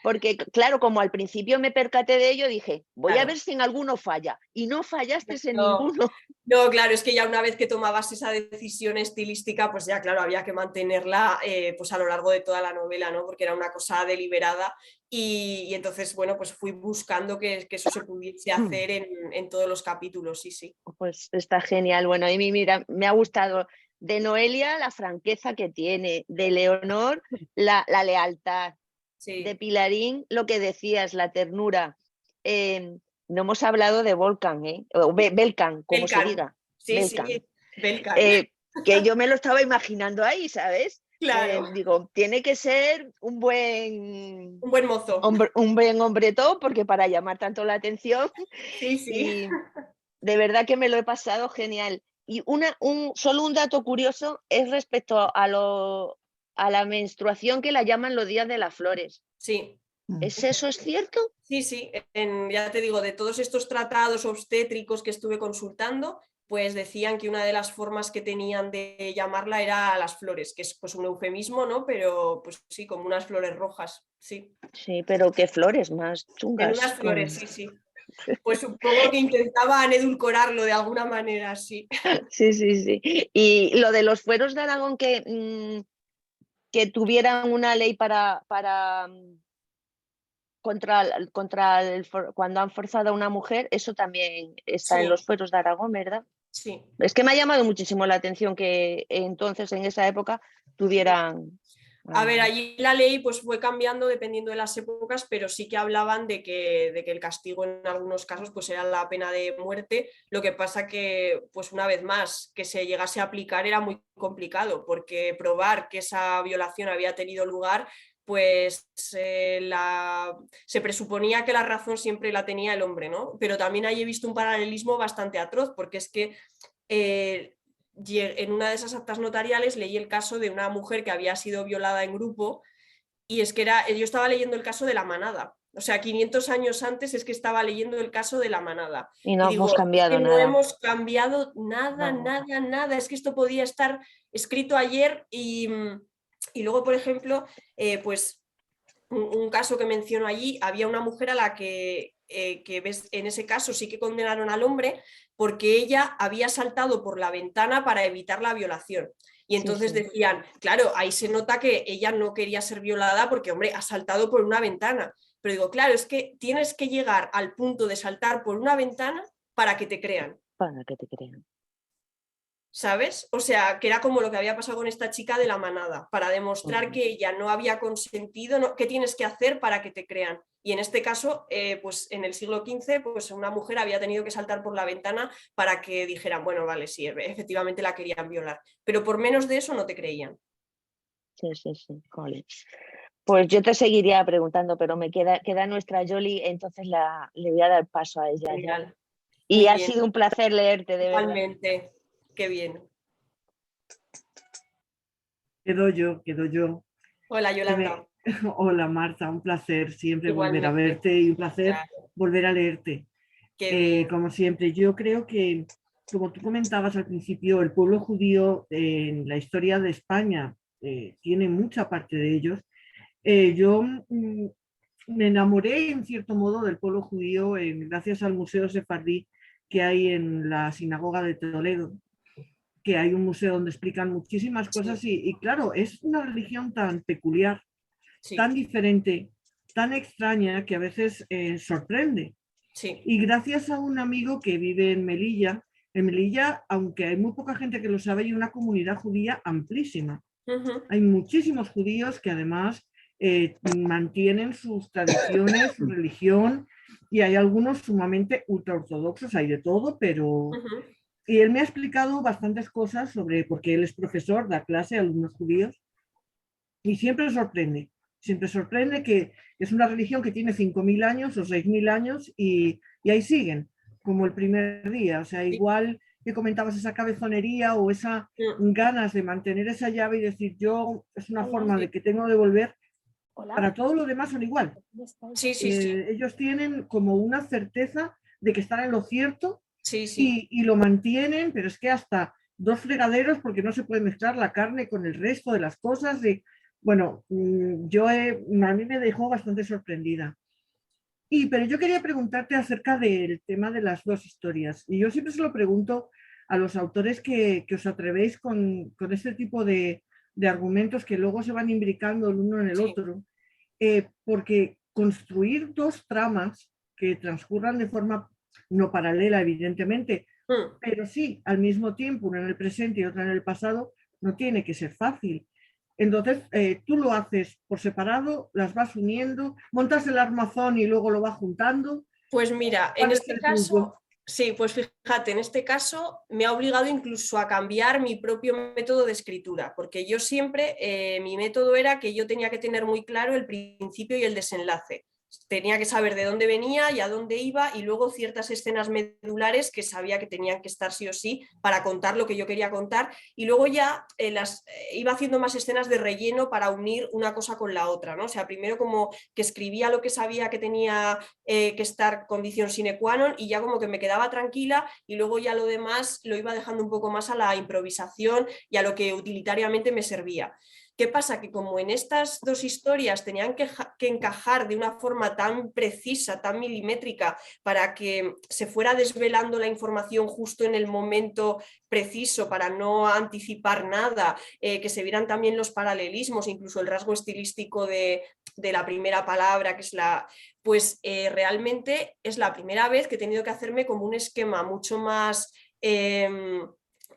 P: porque, claro, como al principio me percaté de ello, dije, voy a ver si en alguno falla. Y no fallaste en ninguno.
B: No, claro, es que ya una vez que tomabas esa decisión estilística, pues ya, claro, había que mantenerla pues a lo largo de toda la novela, ¿no? Porque era una cosa deliberada y entonces, bueno, pues fui buscando que eso se pudiese hacer en todos los capítulos, sí.
P: Pues está genial. Bueno, y mira, me ha gustado de Noelia la franqueza que tiene, de Leonor la lealtad.
B: Sí.
P: De Pilarín, lo que decías, la ternura. No hemos hablado de Volcan, o Belcan, como se diga.
B: Sí,
P: Belcan.
B: sí, Belcan.
P: Que yo me lo estaba imaginando ahí, ¿sabes?
B: Claro.
P: Digo, tiene que ser un buen
B: mozo.
P: Un buen hombretón, porque para llamar tanto la atención.
B: Sí.
P: Y de verdad que me lo he pasado genial. Y solo un dato curioso es respecto a la menstruación, que la llaman los días de las flores.
B: Sí.
P: ¿Eso es cierto?
B: Sí, ya te digo, de todos estos tratados obstétricos que estuve consultando, pues decían que una de las formas que tenían de llamarla era las flores, que es pues un eufemismo, ¿no? Pero pues sí, como unas flores rojas, sí.
P: Sí, pero qué flores más
B: En
P: chungas.
B: unas flores, sí, sí. Pues supongo que intentaban edulcorarlo de alguna manera, sí.
P: Sí, sí, sí. Y lo de los fueros de Aragón que tuvieran una ley para cuando han forzado a una mujer, eso también está en
B: Sí.
P: los fueros de Aragón, ¿verdad?
B: Sí.
P: Es que me ha llamado muchísimo la atención que entonces, en esa época, tuvieran...
B: A ver, allí la ley pues fue cambiando dependiendo de las épocas, pero sí que hablaban de que el castigo en algunos casos pues era la pena de muerte. Lo que pasa que, pues una vez más, que se llegase a aplicar era muy complicado, porque probar que esa violación había tenido lugar, pues se presuponía que la razón siempre la tenía el hombre, ¿no? Pero también ahí he visto un paralelismo bastante atroz, porque es que en una de esas actas notariales leí el caso de una mujer que había sido violada en grupo, y es que yo estaba leyendo el caso de la manada. O sea, 500 años antes es que estaba leyendo el caso de la manada.
P: Y no hemos cambiado
B: es que
P: nada.
B: no hemos cambiado nada, nada. Es que esto podía estar escrito ayer y luego, por ejemplo, pues un caso que menciono allí, había una mujer a la que ves, en ese caso sí que condenaron al hombre porque ella había saltado por la ventana para evitar la violación. Y entonces decían, claro, ahí se nota que ella no quería ser violada porque, hombre, ha saltado por una ventana. Pero digo, claro, es que tienes que llegar al punto de saltar por una ventana para que te crean.
P: Para que te crean.
B: ¿Sabes? O sea, que era como lo que había pasado con esta chica de la manada, para demostrar que ella no había consentido, ¿no? ¿Qué tienes que hacer para que te crean? Y en este caso, pues en el siglo XV, pues una mujer había tenido que saltar por la ventana para que dijeran, bueno, vale, sí, efectivamente la querían violar, pero por menos de eso no te creían.
P: Sí, sí, sí, joder. Pues yo te seguiría preguntando, pero me queda nuestra Yoli, entonces le voy a dar paso a ella.
B: Genial.
P: Y
B: Muy
P: ha
B: bien.
P: sido un placer leerte, de verdad.
B: Igualmente, qué bien.
E: Quedo yo.
B: Hola, Yolanda.
E: Hola, Marta, un placer siempre volver a
B: Igualmente.
E: verte y un placer
B: Claro.
E: volver a leerte.
B: Qué bien.
E: Como siempre, yo creo que, como tú comentabas al principio, el pueblo judío en la historia de España tiene mucha parte de ellos. Yo me enamoré en cierto modo del pueblo judío gracias al Museo Sefardí que hay en la Sinagoga de Toledo, que hay un museo donde explican muchísimas cosas y claro, es una religión tan peculiar, tan diferente, tan extraña que a veces sorprende.
B: Sí.
E: Y gracias a un amigo que vive en Melilla, aunque hay muy poca gente que lo sabe, hay una comunidad judía amplísima. Hay muchísimos judíos que además mantienen sus tradiciones, su religión, y hay algunos sumamente ultraortodoxos, hay de todo, pero... Y él me ha explicado bastantes cosas sobre, porque él es profesor, da clase a alumnos judíos, y siempre sorprende que es una religión que tiene 5.000 años o 6.000 años y ahí siguen, como el primer día. O sea, igual que comentabas esa cabezonería o esas ganas de mantener esa llave y decir yo, es una forma de que tengo de volver, para todo lo demás son igual.
B: Sí, sí, sí.
E: Ellos tienen como una certeza de que están en lo cierto.
B: Sí, sí.
E: Y lo mantienen, pero es que hasta 2 fregaderos porque no se puede mezclar la carne con el resto de las cosas. Bueno, a mí me dejó bastante sorprendida. Pero yo quería preguntarte acerca del tema de las 2 historias. Y yo siempre se lo pregunto a los autores que os atrevéis con este tipo de argumentos que luego se van imbricando el uno en el otro. Porque construir 2 tramas que transcurran de forma no paralela, evidentemente, pero sí al mismo tiempo, una en el presente y otra en el pasado, no tiene que ser fácil. Entonces, tú lo haces por separado, las vas uniendo, montas el armazón y luego lo vas juntando.
B: Pues mira, en este caso, sí, pues fíjate, en este caso me ha obligado incluso a cambiar mi propio método de escritura, porque yo siempre, mi método era que yo tenía que tener muy claro el principio y el desenlace. tenía que saber de dónde venía y a dónde iba, y luego ciertas escenas medulares que sabía que tenían que estar sí o sí para contar lo que yo quería contar, y luego ya iba haciendo más escenas de relleno para unir una cosa con la otra, ¿no? O sea, primero como que escribía lo que sabía que tenía que estar condición sine qua non, y ya como que me quedaba tranquila, y luego ya lo demás lo iba dejando un poco más a la improvisación y a lo que utilitariamente me servía. ¿Qué pasa? Que como en estas dos historias tenían que encajar de una forma tan precisa, tan milimétrica, para que se fuera desvelando la información justo en el momento preciso, para no anticipar nada, que se vieran también los paralelismos, incluso el rasgo estilístico de la primera palabra, que es pues realmente es la primera vez que he tenido que hacerme como un esquema mucho más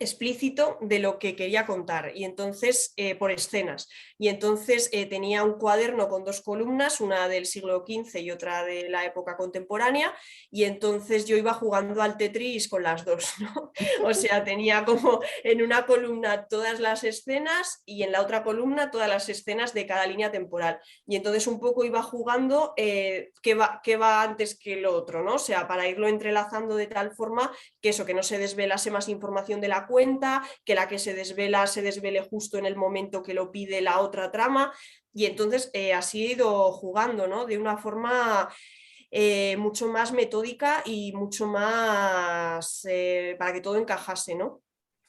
B: explícito de lo que quería contar, y entonces por escenas, y entonces tenía un cuaderno con dos columnas, una del siglo XV y otra de la época contemporánea, y entonces yo iba jugando al Tetris con las dos, ¿no? O sea, tenía como en una columna todas las escenas y en la otra columna todas las escenas de cada línea temporal, y entonces un poco iba jugando qué va antes que lo otro, ¿no? O sea, para irlo entrelazando de tal forma que eso, que no se desvelase más información de la cuenta, que la que se desvele justo en el momento que lo pide la otra trama, y entonces así he ido jugando, ¿no? De una forma mucho más metódica y mucho más para que todo encajase, ¿no?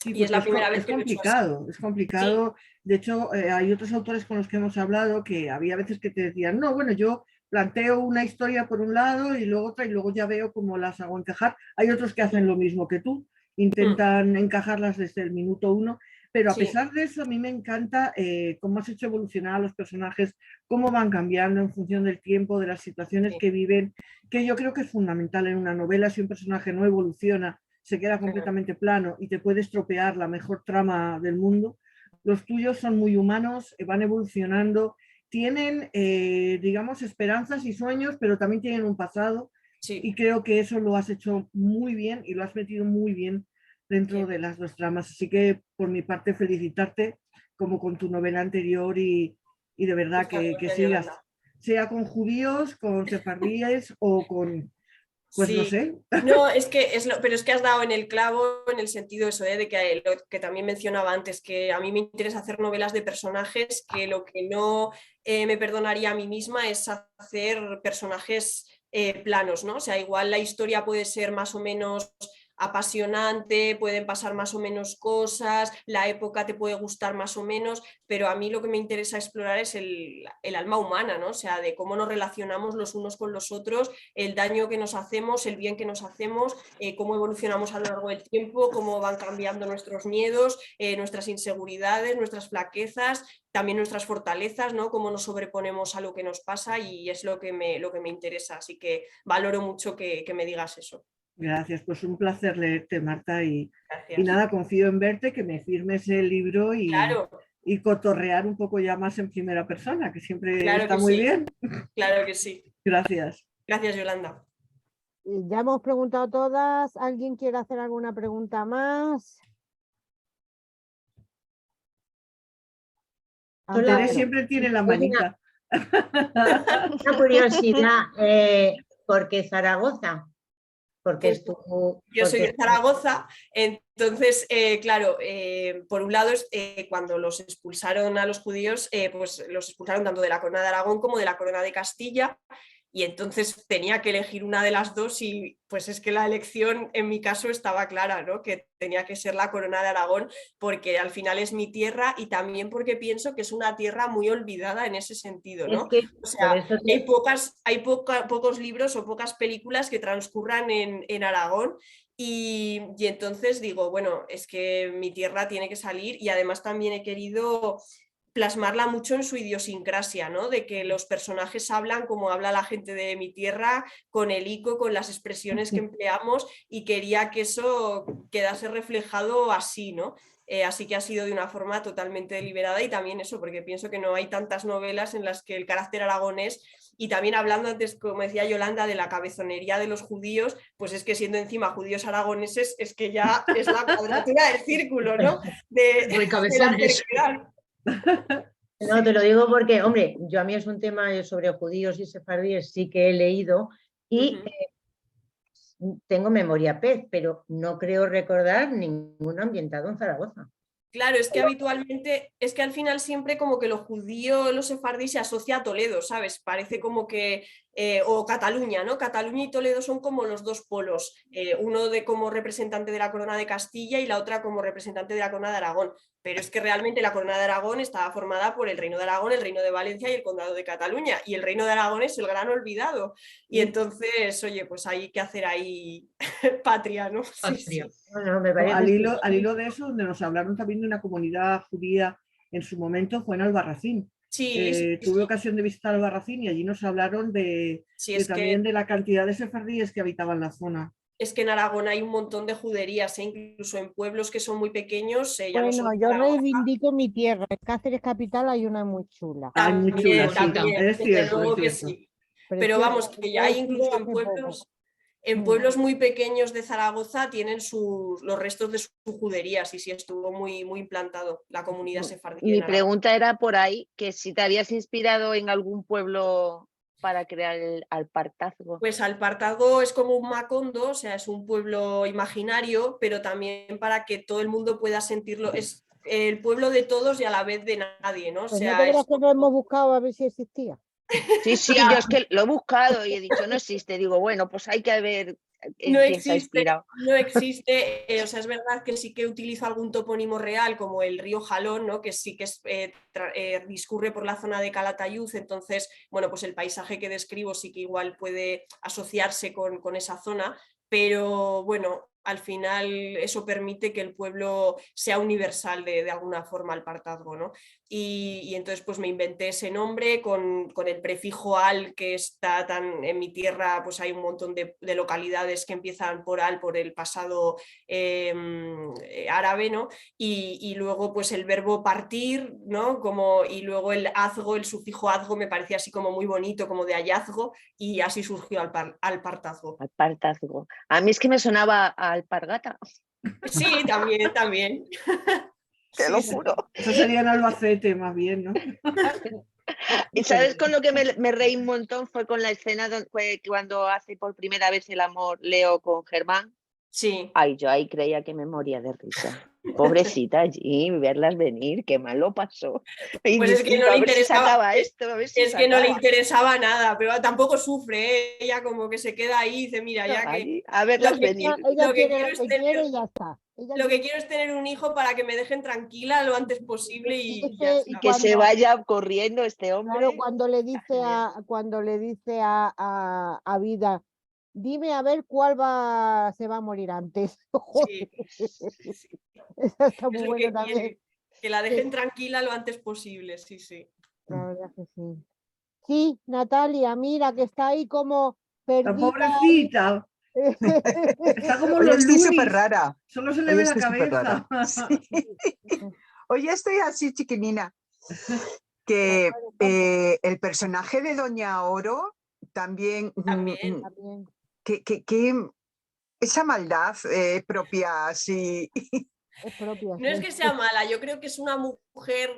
E: Sí,
B: y es la primera vez
E: es
B: que lo he hecho
E: complicado,
B: así.
E: es complicado. Sí. De hecho, hay otros autores con los que hemos hablado que había veces que te decían, no, bueno, yo planteo una historia por un lado y luego otra, y luego ya veo cómo las hago encajar. Hay otros que hacen lo mismo que tú, intentan encajarlas desde el minuto uno, pero a pesar de eso a mí me encanta cómo has hecho evolucionar a los personajes, cómo van cambiando en función del tiempo, de las situaciones que viven, que yo creo que es fundamental en una novela. Si un personaje no evoluciona, se queda completamente plano y te puede estropear la mejor trama del mundo. Los tuyos son muy humanos, van evolucionando, tienen, digamos, esperanzas y sueños, pero también tienen un pasado. Y creo que eso lo has hecho muy bien y lo has metido muy bien dentro de las dos tramas. Así que por mi parte felicitarte como con tu novela anterior y de verdad que sigas, sea con judíos, con sefardíes o con, pues no sé.
B: No, es que pero es que has dado en el clavo en el sentido eso, de que lo que también mencionaba antes, que a mí me interesa hacer novelas de personajes, que lo que no me perdonaría a mí misma es hacer personajes planos, ¿no? O sea, igual la historia puede ser más o menos apasionante, pueden pasar más o menos cosas, la época te puede gustar más o menos, pero a mí lo que me interesa explorar es el alma humana, ¿no? O sea, de cómo nos relacionamos los unos con los otros, el daño que nos hacemos, el bien que nos hacemos, cómo evolucionamos a lo largo del tiempo, cómo van cambiando nuestros miedos, nuestras inseguridades, nuestras flaquezas, también nuestras fortalezas, ¿no? Cómo nos sobreponemos a lo que nos pasa, y es lo que me interesa, así que valoro mucho que me digas eso.
E: Gracias, pues un placer leerte, Marta, y nada, confío en verte, que me firmes el libro y cotorrear un poco ya más en primera persona, que siempre está muy bien.
B: Claro que sí.
E: Gracias.
B: Gracias, Yolanda.
C: Ya hemos preguntado todas. ¿Alguien quiere hacer alguna pregunta más?
E: Tere siempre tiene la manita.
L: Una curiosidad, ¿por qué Zaragoza? Porque
B: pues, yo soy de Zaragoza, entonces, claro, por un lado, cuando los expulsaron a los judíos, pues los expulsaron tanto de la corona de Aragón como de la corona de Castilla, y entonces tenía que elegir una de las dos, y pues es que la elección en mi caso estaba clara, ¿no? Que tenía que ser la corona de Aragón, porque al final es mi tierra, y también porque pienso que es una tierra muy olvidada en ese sentido, ¿no? O sea, hay pocos libros o pocas películas que transcurran en Aragón, y entonces digo, bueno, es que mi tierra tiene que salir, y además también he querido plasmarla mucho en su idiosincrasia, ¿no? De que los personajes hablan como habla la gente de mi tierra, con el ico, con las expresiones que empleamos, y quería que eso quedase reflejado así, ¿no? Así que ha sido de una forma totalmente deliberada, y también eso, porque pienso que no hay tantas novelas en las que el carácter aragonés, y también hablando antes, como decía Yolanda, de la cabezonería de los judíos, pues es que siendo encima judíos aragoneses, es que ya es la cuadratura del círculo, ¿no? De la terquedad.
L: No, te lo digo porque, hombre, yo a mí es un tema sobre judíos y sefardíes sí que he leído y tengo memoria pez, pero no creo recordar ninguno ambientado en Zaragoza.
B: Claro, es que habitualmente, es que al final siempre como que lo judío, los sefardí se asocia a Toledo, ¿sabes? Parece como que, o Cataluña, ¿no? Cataluña y Toledo son como los dos polos, uno de como representante de la corona de Castilla y la otra como representante de la corona de Aragón. Pero es que realmente la corona de Aragón estaba formada por el reino de Aragón, el reino de Valencia y el condado de Cataluña, y el reino de Aragón es el gran olvidado. Y entonces, oye, pues hay que hacer ahí patria, ¿no? Sí, sí.
L: Bueno, me parece
E: Al hilo de eso, donde nos hablaron también de una comunidad judía en su momento, fue en Albarracín.
B: Sí,
E: tuve ocasión de visitar Albarracín y allí nos hablaron también de la cantidad de sefardíes que habitaban la zona.
B: Es que en Aragón hay un montón de juderías, incluso en pueblos que son muy pequeños. Ya no
C: Bueno,
B: son
C: yo
B: Zaragoza.
C: reivindico mi tierra. En Cáceres capital hay una muy chula.
E: Muy chula, sí,
B: También,
E: es
B: desde
E: cierto,
B: luego que
E: es cierto.
B: sí. Pero vamos, que ya hay incluso en pueblos muy pequeños de Zaragoza tienen los restos de sus juderías y sí estuvo muy, muy implantado la comunidad sefardí.
P: Mi pregunta era por ahí, que si te habías inspirado en algún pueblo para crear el Alpartazgo.
B: Pues Alpartazgo es como un Macondo, o sea, es un pueblo imaginario, pero también para que todo el mundo pueda sentirlo. Es el pueblo de todos y a la vez de nadie, ¿no? O
C: Pues
B: sea,
C: no te creas que lo hemos buscado a ver si existía.
P: Sí, sí, yo es que lo he buscado y he dicho, no existe. Digo, bueno, pues hay que ver en quién se ha inspirado.
B: No existe, o sea, es verdad que sí que utilizo algún topónimo real, como el río Jalón, ¿no? Que sí que discurre por la zona de Calatayud, entonces, bueno, pues el paisaje que describo sí que igual puede asociarse con esa zona, pero bueno, al final eso permite que el pueblo sea universal de alguna forma, Alpartazgo, ¿no? Y entonces pues me inventé ese nombre con el prefijo al, que está tan en mi tierra, pues hay un montón de localidades que empiezan por al, por el pasado árabe, ¿no? Y luego pues el verbo partir, ¿no? Y luego el azgo, el sufijo azgo me parecía así como muy bonito, como de hallazgo, y así surgió Alpartazgo.
P: Alpartazgo. A mí es que me sonaba a alpargata.
B: Sí, también.
P: Te lo juro.
E: Eso sería en Albacete más bien, ¿no?
P: Y sabes con lo que me reí un montón fue con la escena cuando hace por primera vez el amor Leo con Germán.
B: Sí.
P: Ay, yo ahí creía que me moría de risa. Pobrecita allí, verlas venir, qué mal lo pasó. Y
B: pues es que no le interesaba
P: esto, a ver si
B: es que no le interesaba nada, pero tampoco sufre, ¿eh? Ella como que se queda ahí y dice, mira, ya que
P: a verlas venir.
B: Lo que quiero es tener un hijo para que me dejen tranquila lo antes posible y
P: que se vaya corriendo este hombre.
C: Claro, cuando le dice a Vida, dime a ver cuál se va a morir antes.
B: Sí.
C: Eso está muy bueno también.
B: Que la dejen tranquila lo antes posible, sí.
C: La verdad que sí. Sí, Natalia, mira que está ahí como perdida.
E: La pobrecita. Está como
H: Hoy
E: los
H: estoy
E: lunis.
H: súper rara.
E: Solo se le ve la cabeza.
H: Sí. Hoy estoy así chiquinina. Que el personaje de Doña Oro también. Que esa maldad propia, sí.
B: No es que sea mala, yo creo que es una mujer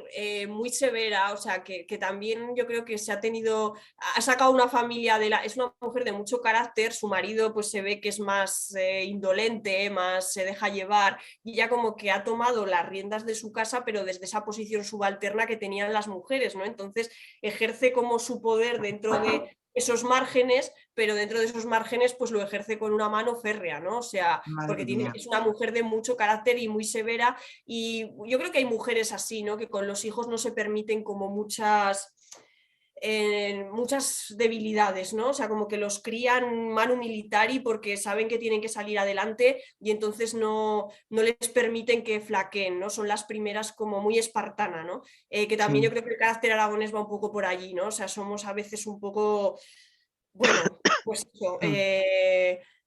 B: muy severa, o sea, que también yo creo que ha sacado una familia es una mujer de mucho carácter, su marido pues se ve que es más indolente, más se deja llevar, y ella como que ha tomado las riendas de su casa, pero desde esa posición subalterna que tenían las mujeres, ¿no? Entonces ejerce como su poder dentro de esos márgenes, pero dentro de esos márgenes pues lo ejerce con una mano férrea, ¿no? O sea, porque es una mujer de mucho carácter y muy severa, y yo creo que hay mujeres así, ¿no? Que con los hijos no se permiten como muchas debilidades, ¿no? O sea, como que los crían manu militari porque saben que tienen que salir adelante y entonces no les permiten que flaqueen, ¿no? Son las primeras como muy espartana, ¿no? Que también yo creo que el carácter aragonés va un poco por allí, ¿no? O sea, somos a veces un poco, bueno, pues eso,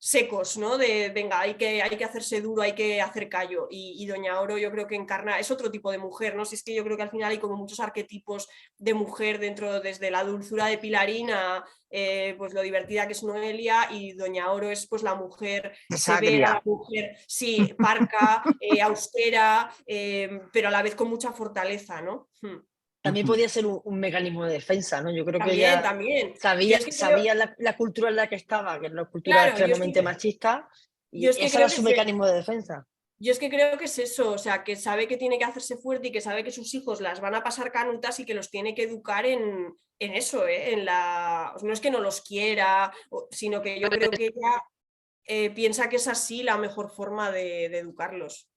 B: secos, ¿no? De venga, hay que hacerse duro, hay que hacer callo. Y Doña Oro yo creo que es otro tipo de mujer, ¿no? Si es que yo creo que al final hay como muchos arquetipos de mujer dentro, desde la dulzura de Pilarín a pues lo divertida que es Noelia, y Doña Oro es pues la mujer severa, la mujer, sí, parca, austera, pero a la vez con mucha fortaleza, ¿no?
M: también podía ser un mecanismo de defensa, ¿no? Yo creo que ella
B: también.
M: sabía la cultura en la que estaba, que es una cultura extremadamente machista, y ese era su mecanismo de defensa.
B: Yo es que creo que es eso, o sea, que sabe que tiene que hacerse fuerte y que sabe que sus hijos las van a pasar canutas y que los tiene que educar en eso, no es que no los quiera, sino que yo creo que ella piensa que es así la mejor forma de educarlos.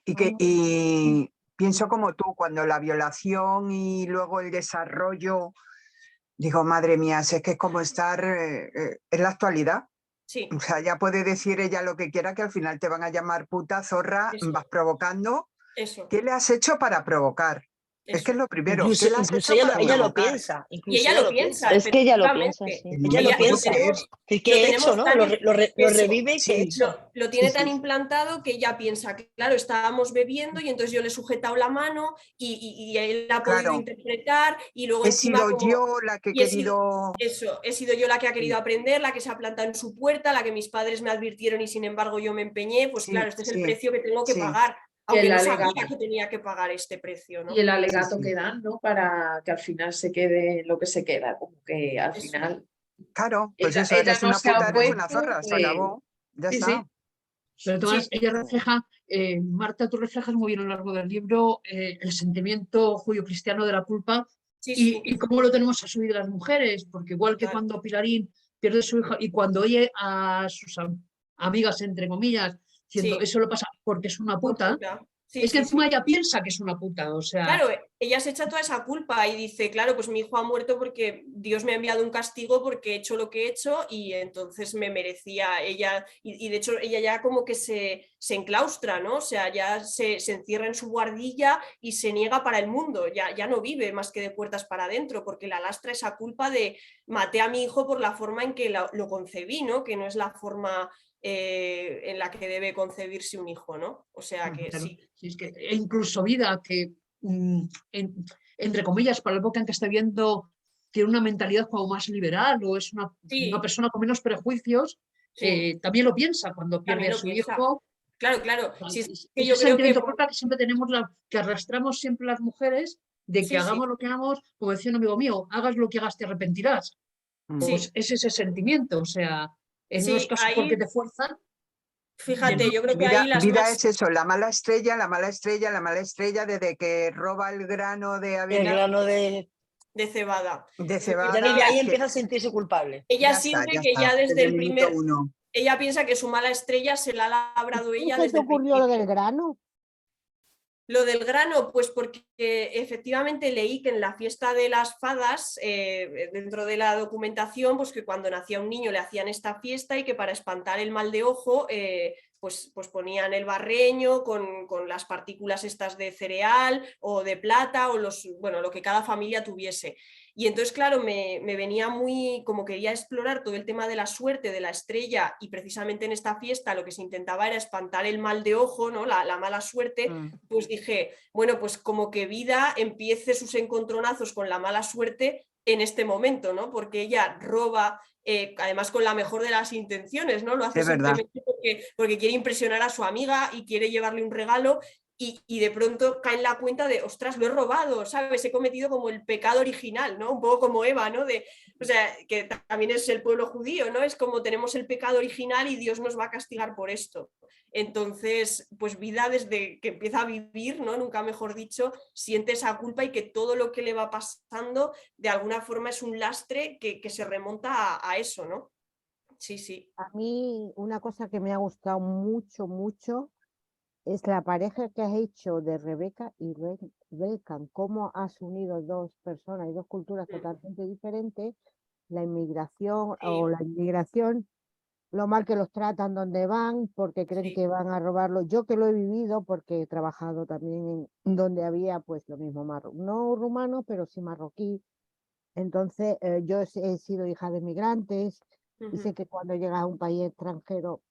H: Y pienso como tú, cuando la violación y luego el desarrollo, digo, madre mía, es que es como estar en la actualidad.
B: Sí.
H: O sea, ya puede decir ella lo que quiera, que al final te van a llamar puta, zorra, vas provocando.
B: Eso.
H: ¿Qué le has hecho para provocar?
B: Eso.
H: Es que es lo primero.
M: Incluso,
H: ¿Qué le has hecho para
M: ella lo
H: provocar?
M: piensa.
B: Y ella lo piensa.
P: Es que ella lo piensa, sí.
M: Ella lo piensa. ¿Qué he hecho, no? Lo revive y ¿qué he hecho?
B: Lo tiene tan implantado que ella piensa que, claro, estábamos bebiendo y entonces yo le he sujetado la mano y él la ha podido interpretar y luego
H: he
B: encima
H: sido yo la que he querido...
B: he sido yo la que ha querido aprender, la que se ha plantado en su puerta, la que mis padres me advirtieron y sin embargo yo me empeñé, pues claro, este es el precio que tengo que pagar. Aunque no sabía que tenía que pagar este precio, ¿no?
O: Y el alegato que dan, ¿no? Para que al final se quede lo que se queda, como que al final...
H: Claro, pues eso, eres una puta, eres una zorra, se acabó, ya está.
J: Pero todas, ella refleja, Marta, tú reflejas muy bien a lo largo del libro el sentimiento judío-cristiano de la culpa y cómo lo tenemos asumido las mujeres, porque igual que cuando Pilarín pierde a su hija y cuando oye a sus amigas, entre comillas, diciendo eso lo pasa porque es una puta, es que encima ella piensa que es una puta, o sea...
B: Claro, ella se echa toda esa culpa y dice, claro, pues mi hijo ha muerto porque Dios me ha enviado un castigo porque he hecho lo que he hecho y entonces me merecía ella, y de hecho ella ya como que se enclaustra, ¿no? O sea, ya se encierra en su guardilla y se niega para el mundo, ya no vive más que de puertas para adentro porque la lastra esa culpa de maté a mi hijo por la forma en que lo concebí, ¿no? Que no es la forma... en la que debe concebirse un hijo, ¿no? O sea que
J: claro.
B: sí.
J: Es que, e incluso Vida, que entre comillas, para la época en que está viendo, tiene una mentalidad como más liberal o es una persona con menos prejuicios, también lo piensa cuando pierde a su hijo.
B: Claro, claro.
J: Sí,
B: es que yo
J: ese
B: creo
J: sentimiento de culpa que siempre tenemos, que arrastramos siempre las mujeres, de que hagamos lo que hagamos, como decía un amigo mío, hagas lo que hagas, te arrepentirás. Pues es ese sentimiento, o sea, en unos casos porque te fuerzan.
B: Fíjate, yo creo que
H: vida,
B: ahí las
H: vida
B: más...
H: es eso, la mala estrella, la mala estrella, la mala estrella, desde que roba el grano de avena.
M: El grano de
B: cebada.
H: De cebada.
M: Y ahí empieza a sentirse culpable.
B: Ella siente que ya desde el primer...
H: uno.
B: Ella piensa que su mala estrella se la ha labrado ella
C: ¿Qué
B: desde
C: te
B: el
C: ocurrió
B: principio.
C: lo del grano?
B: Lo del grano, pues porque efectivamente leí que en la fiesta de las fadas, dentro de la documentación, pues que cuando nacía un niño le hacían esta fiesta y que para espantar el mal de ojo, pues ponían el barreño con las partículas estas de cereal o de plata o lo que cada familia tuviese. Y entonces, claro, me venía muy, como quería explorar todo el tema de la suerte, de la estrella, y precisamente en esta fiesta lo que se intentaba era espantar el mal de ojo, ¿no? La mala suerte, pues dije, bueno, pues como que Vida empiece sus encontronazos con la mala suerte en este momento, ¿no? Porque ella roba, además con la mejor de las intenciones, ¿no? Lo hace simplemente porque quiere impresionar a su amiga y quiere llevarle un regalo. Y de pronto cae en la cuenta de, ostras, lo he robado, ¿sabes? He cometido como el pecado original, ¿no? Un poco como Eva, ¿no? O sea, que también es el pueblo judío, ¿no? Es como tenemos el pecado original y Dios nos va a castigar por esto. Entonces, pues Vida desde que empieza a vivir, ¿no? Nunca mejor dicho, siente esa culpa y que todo lo que le va pasando de alguna forma es un lastre que se remonta a eso, ¿no? Sí, sí.
C: A mí una cosa que me ha gustado mucho, mucho, es la pareja que has hecho de Rebeca y Belkan, cómo has unido dos personas y dos culturas totalmente diferentes, la inmigración o la inmigración, lo mal que los tratan donde van, porque creen que van a robarlo. Yo que lo he vivido, porque he trabajado también en donde había pues lo mismo, no rumano, pero sí marroquí. Entonces yo he sido hija de migrantes y sé que cuando llegas a un país extranjero,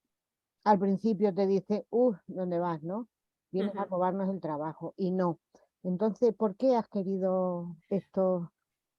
C: al principio te dice, ¿dónde vas, no? Vienes a robarnos el trabajo, y no. Entonces, ¿por qué has querido esto?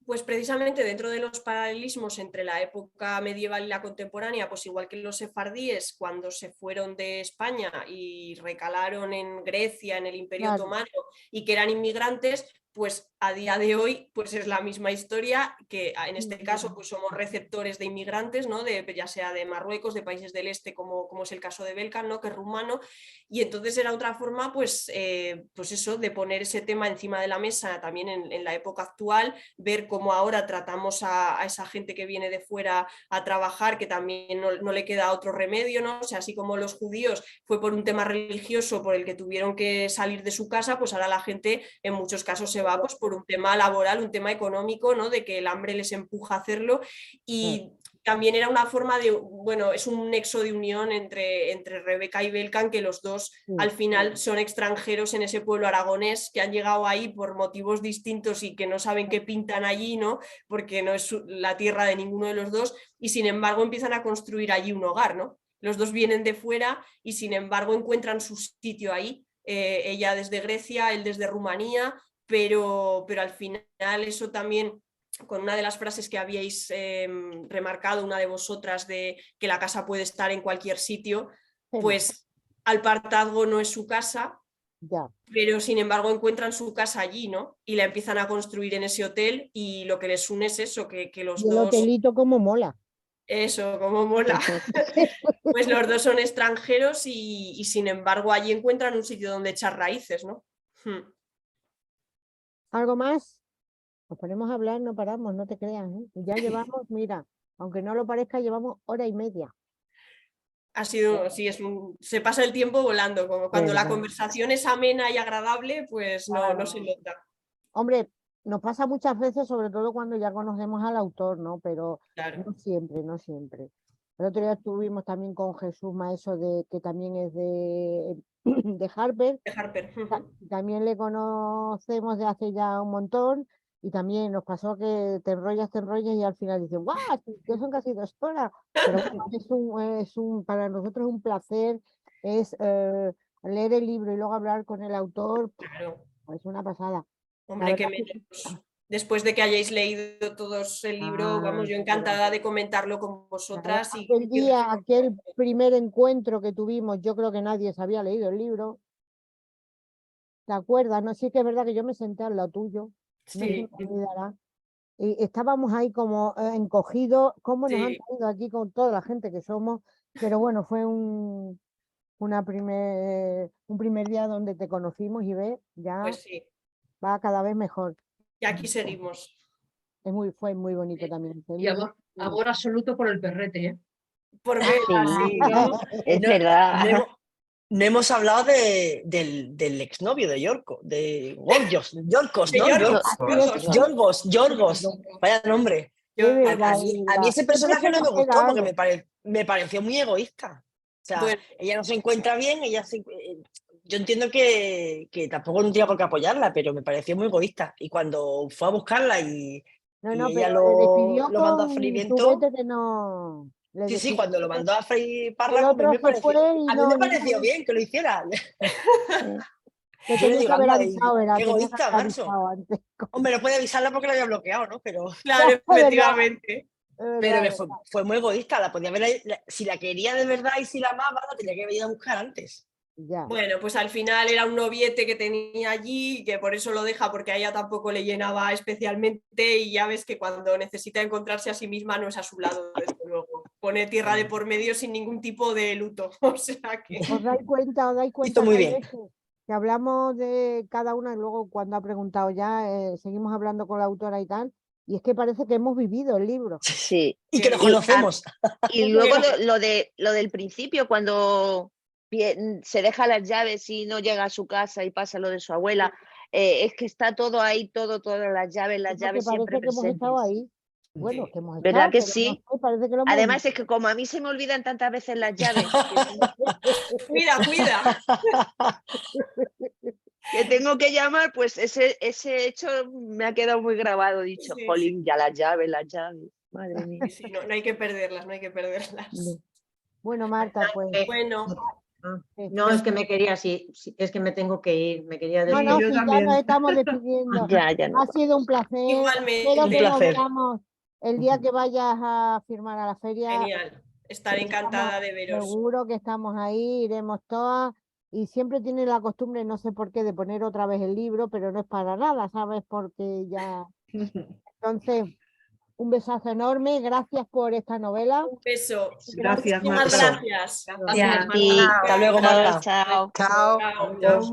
B: Pues precisamente dentro de los paralelismos entre la época medieval y la contemporánea, pues igual que los sefardíes cuando se fueron de España y recalaron en Grecia, en el Imperio Otomano, y que eran inmigrantes, pues a día de hoy pues es la misma historia, que en este caso pues somos receptores de inmigrantes, ¿no? Ya sea de Marruecos, de países del este, como es el caso de Belkan, ¿no? Que es rumano, y entonces era otra forma pues eso, de poner ese tema encima de la mesa también en la época actual, ver cómo ahora tratamos a esa gente que viene de fuera a trabajar, que también no le queda otro remedio, ¿no? O sea, así como los judíos fue por un tema religioso por el que tuvieron que salir de su casa, pues ahora la gente en muchos casos se va pues por un tema laboral, un tema económico, ¿no? De que el hambre les empuja a hacerlo, y también era una forma de, bueno, es un nexo de unión entre Rebeca y Belkan, que los dos al final son extranjeros en ese pueblo aragonés, que han llegado ahí por motivos distintos y que no saben qué pintan allí, ¿no? Porque no es la tierra de ninguno de los dos, y sin embargo empiezan a construir allí un hogar, ¿no? Los dos vienen de fuera y sin embargo encuentran su sitio ahí, ella desde Grecia, él desde Rumanía, pero al final eso también, con una de las frases que habíais remarcado, una de vosotras, de que la casa puede estar en cualquier sitio, pues Alpartazgo no es su casa, pero sin embargo encuentran su casa allí, ¿no? Y la empiezan a construir en ese hotel, y lo que les une es eso, que los
C: Y el
B: dos...
C: hotelito como mola.
B: Eso, como mola. Pues los dos son extranjeros y sin embargo allí encuentran un sitio donde echar raíces, ¿no?
C: ¿Algo más? Nos ponemos a hablar, no paramos, no te creas, ¿eh? Ya llevamos, mira, aunque no lo parezca, llevamos 1h30.
B: Ha sido, sí, se pasa el tiempo volando, como cuando la conversación es amena y agradable, pues no se nota.
C: Hombre, nos pasa muchas veces, sobre todo cuando ya conocemos al autor, ¿no? Pero
B: claro,
C: no siempre, no siempre. El otro día estuvimos también con Jesús Maeso, que también es de Harper.
B: De Harper.
C: También le conocemos de hace ya un montón, y también nos pasó que te enrollas y al final dices, ¡guau! Que son casi 2 horas. Pero bueno, para nosotros es un placer, es leer el libro y luego hablar con el autor,
B: claro.
C: Es una pasada.
B: Hombre, que menos. Después de que hayáis leído todos el libro, vamos, yo encantada de comentarlo con vosotras.
C: Aquel primer encuentro que tuvimos, yo creo que nadie se había leído el libro. ¿Te acuerdas? No, sí que es verdad que yo me senté al lado tuyo. No se me olvidará. Y estábamos ahí como encogidos, cómo nos han traído aquí con toda la gente que somos, pero bueno, fue un primer día donde te conocimos y ves, ya
B: pues sí,
C: va cada vez mejor.
B: Y aquí seguimos.
C: Fue muy bonito también.
J: Y amor absoluto por el perrete, ¿eh?
B: Por Vela, sí.
N: Es verdad.
M: No hemos hablado del exnovio de Yorko, de Yorgos, ¿no? Yorgos, vaya nombre. A mí ese personaje no me gustó porque me pareció muy egoísta. O sea, ella no se encuentra bien, yo entiendo que tampoco no tenía por qué apoyarla, pero me pareció muy egoísta. Y cuando fue a buscarla y ella lo mandó a freimiento... Sí, cuando lo mandó a freír párrafos, a mí me pareció bien que lo hiciera. Yo le digo, anda, qué egoísta, macho. Hombre, no puede avisarla porque la había bloqueado, ¿no? Pero...
B: Claro, efectivamente.
M: Pero fue muy egoísta, la podía ver, si la quería de verdad y si la amaba, la tenía que venir a buscar antes.
B: Bueno, pues al final era un noviete que tenía allí, que por eso lo deja, porque a ella tampoco le llenaba especialmente, y ya ves que cuando necesita encontrarse a sí misma no es a su lado, desde luego. Pone tierra de por medio sin ningún tipo de luto. O sea que...
C: ¿Os dais cuenta
M: muy bien.
C: Que hablamos de cada una y luego cuando ha preguntado ya, seguimos hablando con la autora y tal, y es que parece que hemos vivido el libro.
N: Sí.
M: Y que nos conocemos.
N: Y luego lo del principio, cuando se deja las llaves y no llega a su casa y pasa lo de su abuela, es que está todo ahí, todas las llaves siempre
C: que hemos estado
N: presentes.
C: ahí. Bueno, que hemos
N: ¿Verdad
C: estado,
N: que
C: pero
N: sí?
C: no sé, parece que lo hemos
N: Además
C: visto.
N: es que como a mí se me olvidan tantas veces las llaves,
B: cuida.
N: Que tengo que llamar, pues ese hecho me ha quedado muy grabado, dicho, jolín, ya las llaves, madre mía.
B: Sí, no hay que perderlas,
C: Bueno, Marta, pues...
B: Bueno.
L: No, es que me quería, es que me tengo que ir, me quería despedir.
C: No, ya nos estamos despidiendo. Ha sido un placer.
B: Igualmente.
C: Espero que nos veamos el día que vayas a firmar a la feria.
B: Genial, estaré encantada de veros.
C: Seguro que estamos ahí, iremos todas. y siempre tiene la costumbre, no sé por qué, de poner otra vez el libro, pero no es para nada, ¿sabes? Porque ya... Entonces, un besazo enorme, gracias por esta novela.
B: Un beso.
E: Gracias,
B: Muchísimas
E: Marta.
B: gracias.
M: Hasta luego, Marta.
P: Chao.
H: Chao.
B: Chao.
E: Adiós.